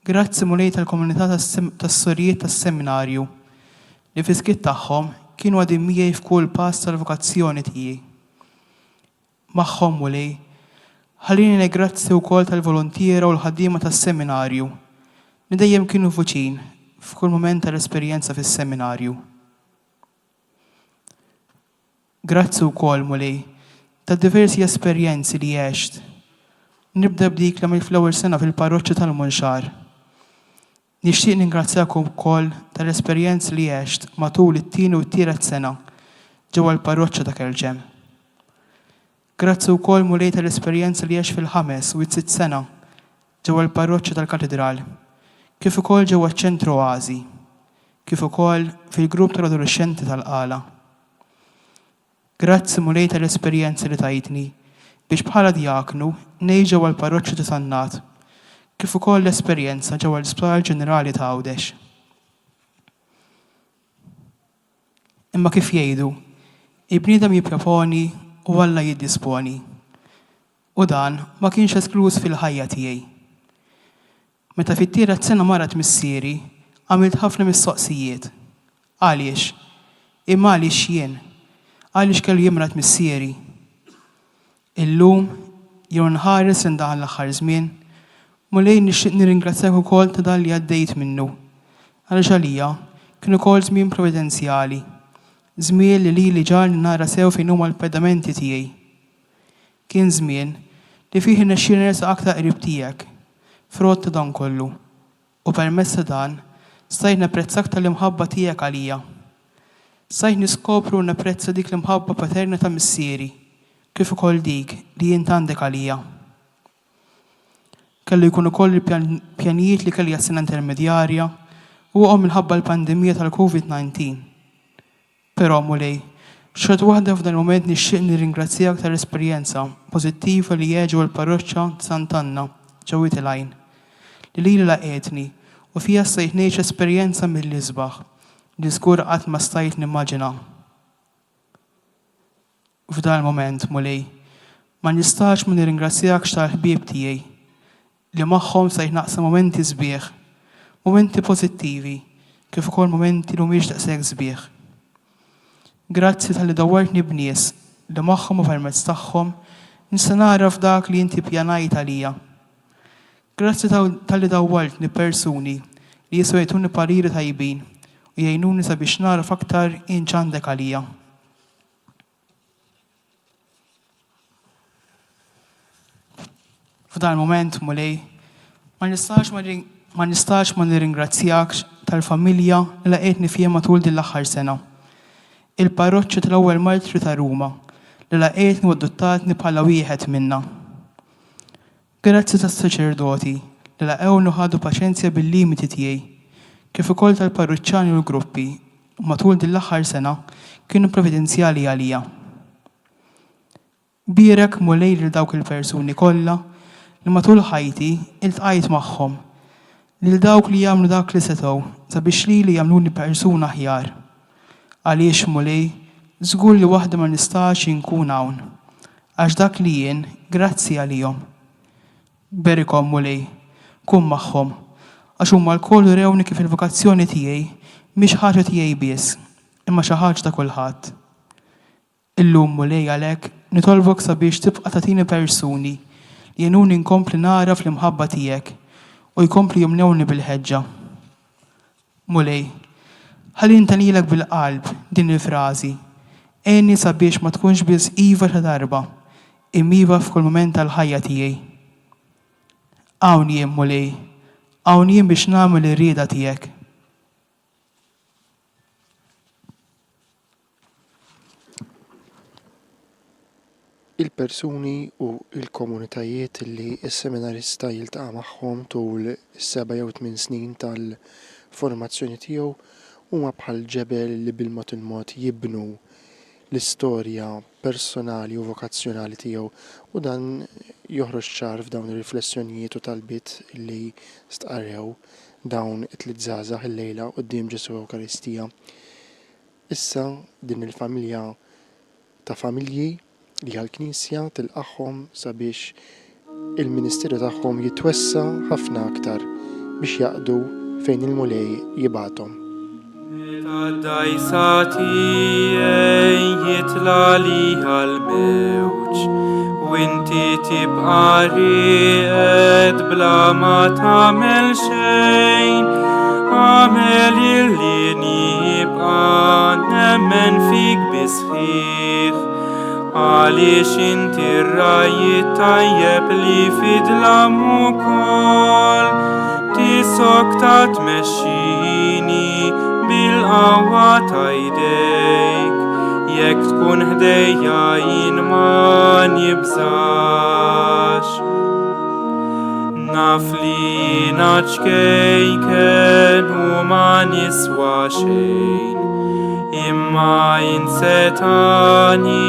Grazzi mulej tal-komunità tas-sorijiet tas-seminarju li fis-skiet tagħhom kienu għadin miegħi f'kull pass tal-vokazzjoni tiegħi. Magħhom mulej ħallini negrazzi wkoll tal-volontiera u l-ħaddiema tas-seminarju li dejjem kienu fuċin f'kull mument tal-esperjenza fis-seminarju. Grazzi wkoll mulej ta' diversi esperjenzi li għext. Nibda b'dik l fl-ewwel sena fil-parroċċa tal-Munxar. Nixtieq ningrazzjakom ukoll tal-esperjenzi li għext matul it-tieni u t-tielet sena ġewwa l-parroċċa ta' Kelġem. Grazzi wkoll mulej tal-esperjenza li għext fil-5 u t-sitt sena ġewwa l-parroċċa tal-Katedral, kif ukoll ġewwa ċ-Ċentru Oasi, kif ukoll fil-grupp tal-adolescenti tal-Qala. Grazzi mulej tal-esperjenzi li tajtni biex bħala diaknu ngħix ġewwa l-parroċċa ta' Sannat, kif ukoll l-esperjenza ġewwa l-Isptar Ġenerali ta' Għawdex. Imma kif jgħidu, il-bniedem jipproponi u Alla jiddisponi. U dan ma kienx eskluż fil-ħajja tiegħi. Meta fit-tielet sena marat missieri, għamilt ħafna mistoqsijiet. Għaliex? Imma għaliex jien? Għaliex kellu jimrat missieri. Illum, jew nħares in daħal l-aħħar żmien, mulej nixtieq nirringrazzjak ukoll ta' dan li għaddejt minnu. Għaliex għalija kien ukoll żmien provvidenzjali, żmien li ġarni nara sew fejn huma l-pedamenti tiegħi. Kien żmien li fih irnexxiel nersaq aktar qrib tiegħek, frott ta' dan kollu, u permezz ta' dan stajt napprezza aktar l-imħabba tiegħek għalija. Stajt niskopru u napprezza dik l-imħabba paterna ta' missieri, kif ukoll dik li jien għandek għalija. Kellu jkun ukoll il-pjanijiet li kelli għas-sena intermedjarja u minħabba l-pandemija tal-COVID-19. Però mulej, xorta waħda f'dan il-moment nixtieq nirringrazzjak tal-esperjenza pożittiva li jeġu l-parroċċa ta' Sant'Anna ġewwa Tilgħin li laqetni u fiha stajt ngħix esperjenza mill-isbaħ li żgur qatt ma stajt nimmaġina. F'dan il-moment mulej, ma nistax ma nirringrazzjakx tal-ħbieb tiegħi li magħhom stajt naqsam momenti sbieħ, momenti pożittivi, kif ukoll momenti li mhumiex daqshekk sbieħ. Grazzi tal-li dawwartni b'nies li magħhom u permezz tagħhom nista' nara f'dak li inti ppjanajt għalija. Grazzi tal-li dawwartni persuni li jistgħu jagħtuni pariri tajbin u jgħinuni sabiex nara f'aktar inċandek għalija. F'dan il-moment mulej, ma nistax ma nirringrazzjakx tal-familja li laqetni fija matul din l-aħħar sena. Il-parroċċa tal-ewwel Martri ta' Ruma li laqetni u adottatni bħala wieħed minnha. Grazzi tas-saċerdoti li laqewni u ħadu paċenzja bil-limiti tiegħi, kif ukoll tal-parroċċjani u l-gruppi matul din l-aħħar sena kienu provvidenzjali għalija. Bierek mulej lil dawk il-persuni kollha li matul ħajti iltqajt magħhom, lil dawk li jagħmlu dak li setgħu sabiex li jagħmluni persuna aħjar. Għaliex mulej żgur li waħda ma nistax inkun hawn, għax dak li jien grazzi għalihom. Berikom mulej, kun magħhom, għax huma l-koll rewni kif il-vokazzjoni tiegħi mhix ħaġa tiegħi biss, imma xi ħaġa ta' kulħadd. Illum mulej għalhekk nitolbok sabiex tibqa' tagħtini persuni li jenuni nkompli nara fl-imħabba tiegħek u jkompli jumnewni bil-ħeġġa. Mulej, ħalli ntanilek bil-qalb din il-frażi, għenni sabiex ma tkunx biss iva ta' darba, immiva f'kull moment tal-ħajja tiegħi. Hawn jien mulej, hawn jien biex nagħmel ir-rieda tiegħek. Il-persuni u il-komunitajiet li s-seminarista jiltaqa' magħhom tul 7 jew 8 snin tal-formazzjoni tiegħu huma bħal ġebel li bil-mod il-mod jibnu l-istorja personali u vokazzjonali tiegħu u dan joħroġ ċar f'dawn ir-riflessjonijiet u talbiet li stqarrew dawn it-tliet żgħażagħ illejla quddiem Ġesu Ewkaristija. Issa din il-familja ta' familji li għal-Knisja tilqaħħom sabiex il-Ministeru tagħhom jitwessa ħafna aktar biex jaqdu fejn il-mulej jibgħathom. Dajsa tiegħi jitla liha l-mewġ u inti tibqa' riqed bla ma tagħmel xejn. Għamel illi nibqa' nemmen fik bisħiħ għaliex inti r-rajt tajjeb li fidlam ukoll tisok ta' tmexxini bil-qawwa ta' jdejk jekk tkun ħdejja jien ma nibżax. Naf li naċkejken u ma niswa xejn imma insetani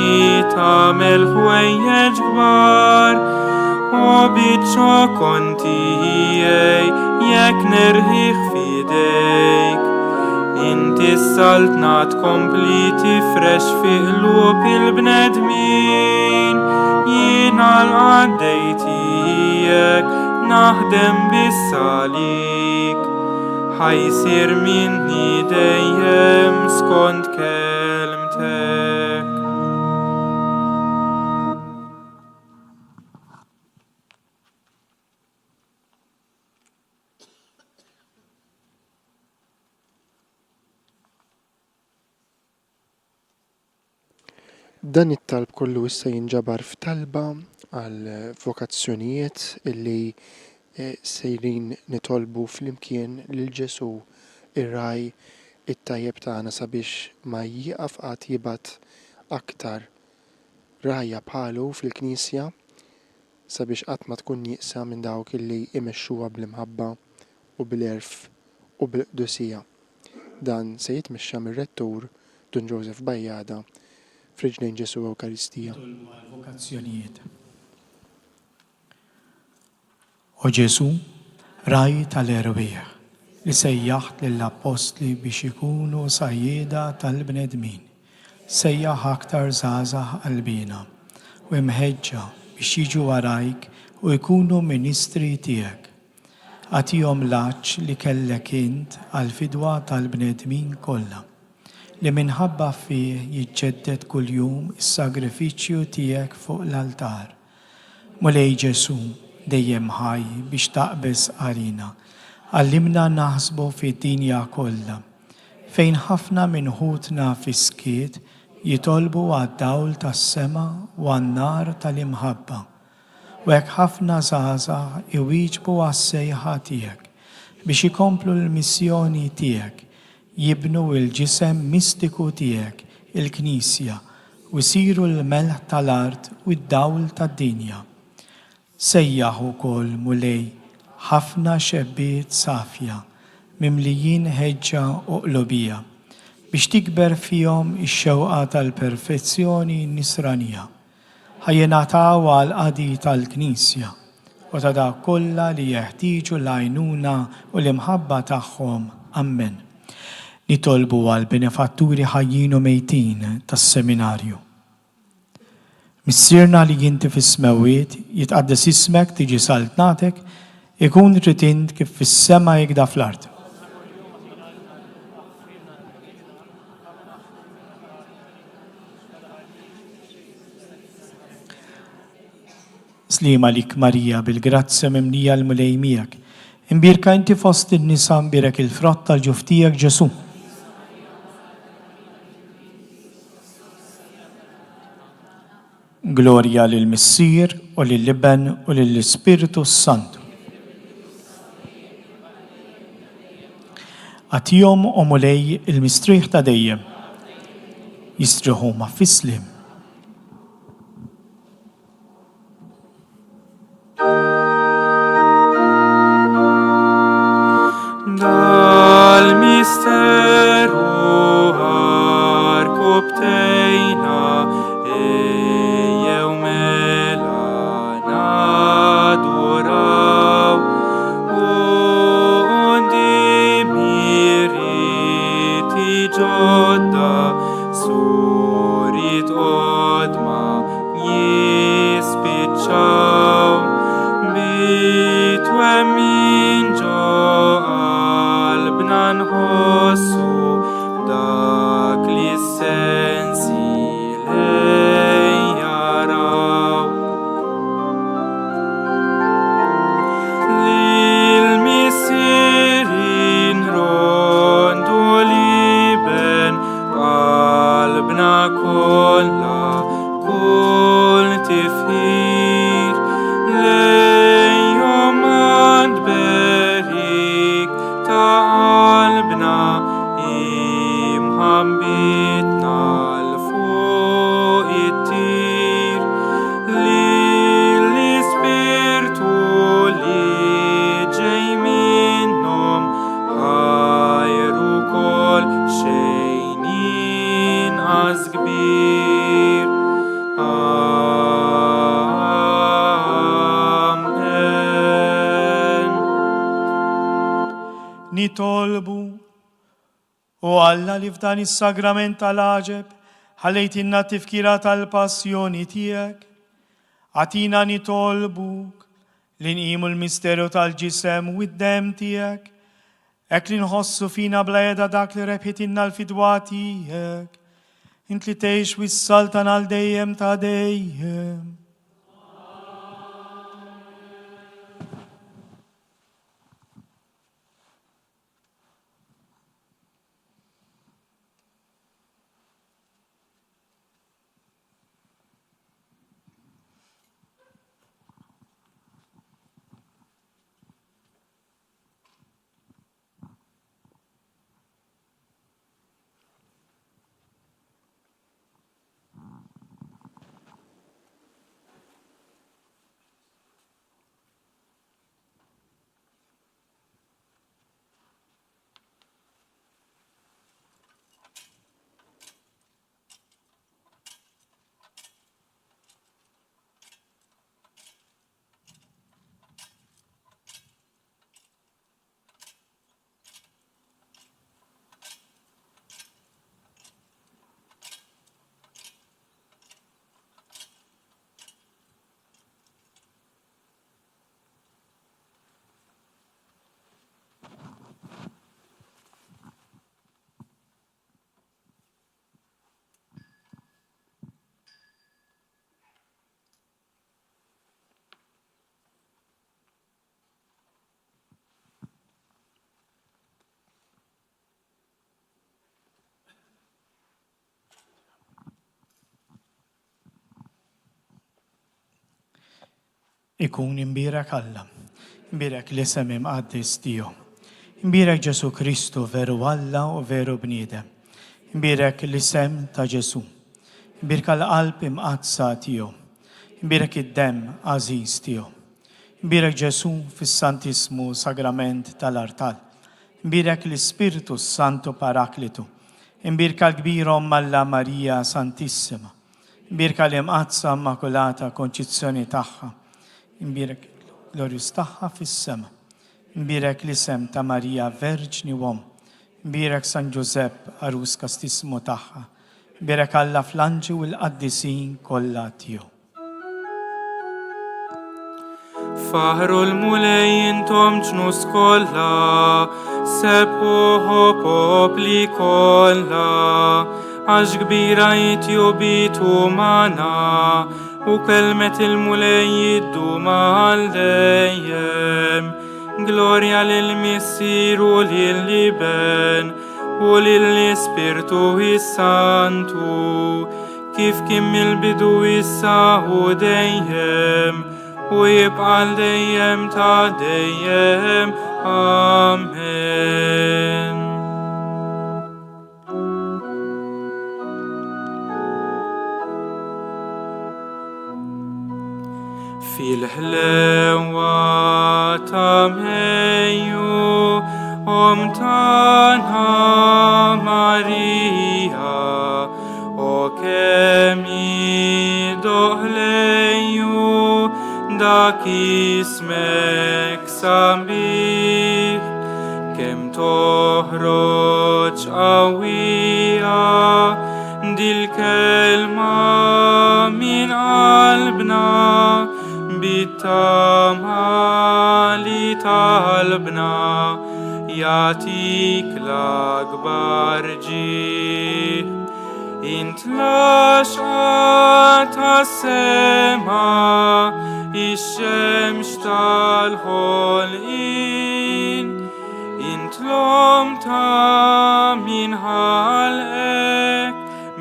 tagħmel ħwejjeġ kbar u biċċokon tiegħi jekk nerħih f'idejk. Inti s-saltna tkompli tifrex fi qlub il-bnedmin jiena l-għaddej tiegħek naħdem bis-salik. ħajsir minni dejjem skont kelmtek. Dan it-talb kollu issa jinġabar f'talba għal vokazzjonijiet illi sejrin nitolbu fl-imkien lil Ġesu ir-raj it-tajjeb tagħna sabiex ma jieqaf qatt jibgħat aktar rajja bħalu fil-Knisja sabiex qatt ma tkun nieqsa minn dawk illi imexxuha bl-imħabba u bil-erf u bil-qdusija. Dan se jitmexxa mir-rettur Dun Joseph Bajjada f'Riġnejn Ġesu Ewkaristija. Vokazzjonijiet. O Ġesu, raj tal-erbieħ li sejjaħt lill-apostli biex ikunu sajjieda tal-bnedmin, sejjaħ aktar żgħażagħ qalbina u imħeġġa biex jiġu warajk u jkunu ministri tiegħek. Għatihom l-għaġġ li kellek int għall-fidwa tal-bnedmin kollha li minħabba fih jiġġedded kuljum is-sagrifiċċju tiegħek fuq l-altar. Mulej Ġesu, dejjem ħaj biex taqbes għalina. Għallimna naħsbu fid-dinja kollha, fejn ħafna minn ħutna fiskiet jitolbu għad-dawl tas-sema u għan-nar tal-imħabba. U hekk ħafna żgħażagħ iwieġbu għas-sejħa tiegħek biex ikomplu l-missjoni tiegħek, jibnu l-ġisem mistiku tiegħek, il-Knisja, u jsiru l-melħ tal-art u d-dawl tad-dinja. Sejjaħ ukoll mulej ħafna xebbiet safja mimlijin ħeġġa u qlubija biex tikber fihom ix-xewqa tal-perfezzjoni nisranija. ħajjenataw għal qadi tal-Knisja u ta' dak kollha li jeħtieġu l-għajnuna u l-imħabba tagħhom. Amen. Nitolbu għal benefatturi ħajjin u mejtin tas-seminarju. Missierna li jinti fis-smewiet, jitqaddes ismek, tiġi saltnatek, ikun ritint kif fis-sema jikda fl-art. Slima lik Marija bil-grazzja mimlija l-mulej miegħek. Imbirka inti fost in-nisa mbirek il-frott tal-ġuftijek Ġesu. Gloria lill-Missier u lill-Iben u lill-Ispiritu Santu. Għatihom u mulej il-mistrieħ ta' dejjem. Jistriħu ma' fislim. Dal-misteru għarkubtejna ejjew mela naduraw undi miriti ġodda surit qodma jispiċċaw bitwemmin ġo qalbna nħossu dak li sensi lej jaraw. Lil-missierin rondu liben qalbna kollha kull tifħir lejhom għand berik ta' qalbna imħabbitna l-fuq it-tir l-ispirtu li ġej minnhom ħajru kol xejn inqas kbir. Amen. Nitolbu u Alla li f'dan is-sagrament tal-aġeb ħallejtinna tifkira tal-passjoni tiegħek. Għatina nitolbuk li nqimu l-misteru tal-ġisem u d-dem tiegħek. Hekk li nħossu fina bla jeda dak li rebħitinna l-fidwa tiegħek. Int li tgħix wis-saltan għal dejjem ta' dejjem. Ikun imbirek Alla, imbirek li semim qaddis tiegħu. Imbirek Ġesu Kristu veru Alla u veru bniedem. Imbirek li sem ta' Ġesu. Imbirek l-qalb imqazza tiegħu. Imbirek id-dem għażiż tiegħu. Imbirek Ġesu fis-Santismu Sagrament tal-Artal. Imbirek l-Ispiritu Santu Paraklitu. Imbirek l-kbir Omma Alla Marija Santissima. Imbirka l-imqazza immakulata konċizzjoni tagħha. Imbirek glorius tagħha fis-sema. Imbirek l-isem ta' Marija Verġni Wom. Imbirek San Giuseppe arus kastismu tagħha. Imbirek Alla fl-anġi u l-qaddisin kollha tiegħu. Faħru l-mulej intom ġnus kollha, sebħuħu popli kollha, għax kbira jitjubitu mana, u kelmet il-mulej jiddu mal-dejjem. Gloria lil-Missiru lil-Liben, u lil-Ispirtu is-Santu, kif kim il-bidu issa u dejjem, u jibqal dejjem ta' dejjem. Amen. Fil-ħlewa ta' Mejju, tana Marija, o kemi doħlejju, dak ismek sabiħ, kem toħroġ qawwija, dil-kelma min qalbna, bit-tama li talbna, jatik l-akbar ġieħ. Int laxqa tas-sema, ix-xemx tal-ħolqien, int l-om ta' min ħalqek,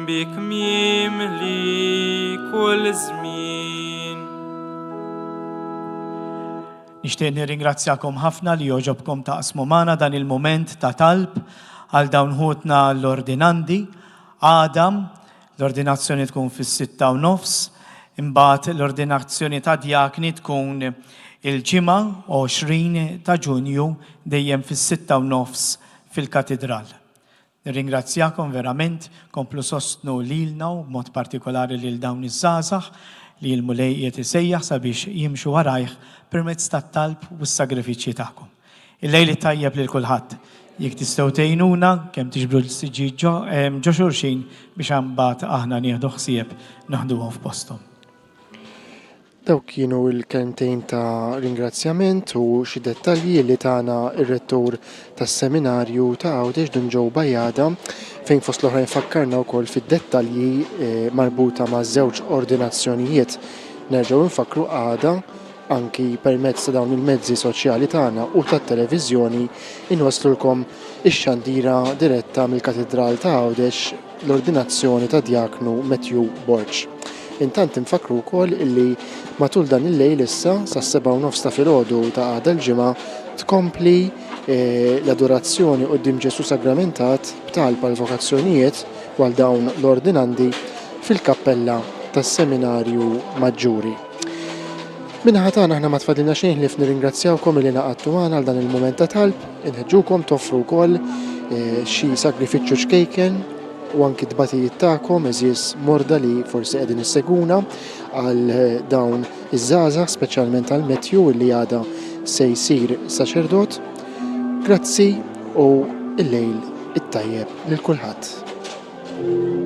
bik mimli kull żmien. Nixtieq nirringrazzjakom ħafna li joġobkom taqsmu magħna dan il-mument ta' talb għal dawn ħutna l-ordinandi. Għadam, l-ordinazzjoni tkun fis-6:30, imbagħad l-ordinazzjoni ta' djakni tkun il-ġimgħa 20 ta' Ġunju dejjem fis-6:30 fil-katedral. Nirringrazzjakom verament, komplu sostnu lilna u b'mod partikolari lil dawn iż-żgħażagħ li l-mulej qiegħed isejjaħ sabiex jimxu warajh permezz tat-talb u s-sagrifiċċji tagħkom. Il-lejl tajjeb lil kulħadd. Jekk tistgħu tgħinuna kemm tiġbru l-siġġijiet ġo xulxin biex imbagħad aħna nieħdu ħsieb naħduhom f'posthom. Dawk kienu l-kelmtejn ta' ringrazzjament u xi dettalji li tagħna ir-rettur tas-seminarju ta' Għawdex Dunġow Bajjada fejn fost l-oħrajn fakkarna wkoll fid-dettalji marbuta ma' żewġ ordinazzjonijiet. Nerġgħu nfakru għada anki permezz ta' dawn il-mezzi soċjali tagħna u tat-televiżjoni inwasslulkom ix-xandira diretta mill-Katedral ta' Għawdex l-ordinazzjoni ta' Djaknu Matthew Borġ. Intant infakru wkoll illi matul dan il-lejl issa sas-7:30 ta' filgħodu ta' għada l-ġimgħa tkompli l-adorazzjoni quddiem Ġesu sagramentat b'talba l-vokazzjonijiet għal dawn l-ordinandi fil-kappella tas-Seminarju Maġġuri. Minnaħa tagħna aħna ma tfadilna xejn li nirringrazzjawkom li naqgħodtu magħna għal dan il-mument ta' talb, inħeġġukom toffru wkoll xi sagrifiċċju xkejken u anki tbatijiet tagħkom eżies morda li forsi qegħdin isseguna għal dawn iż-żgħażagħ speċjalment għal Matthew li għada se jsir saċerdot. Grazzi u l-lejl it-tajjeb lil kulħadd.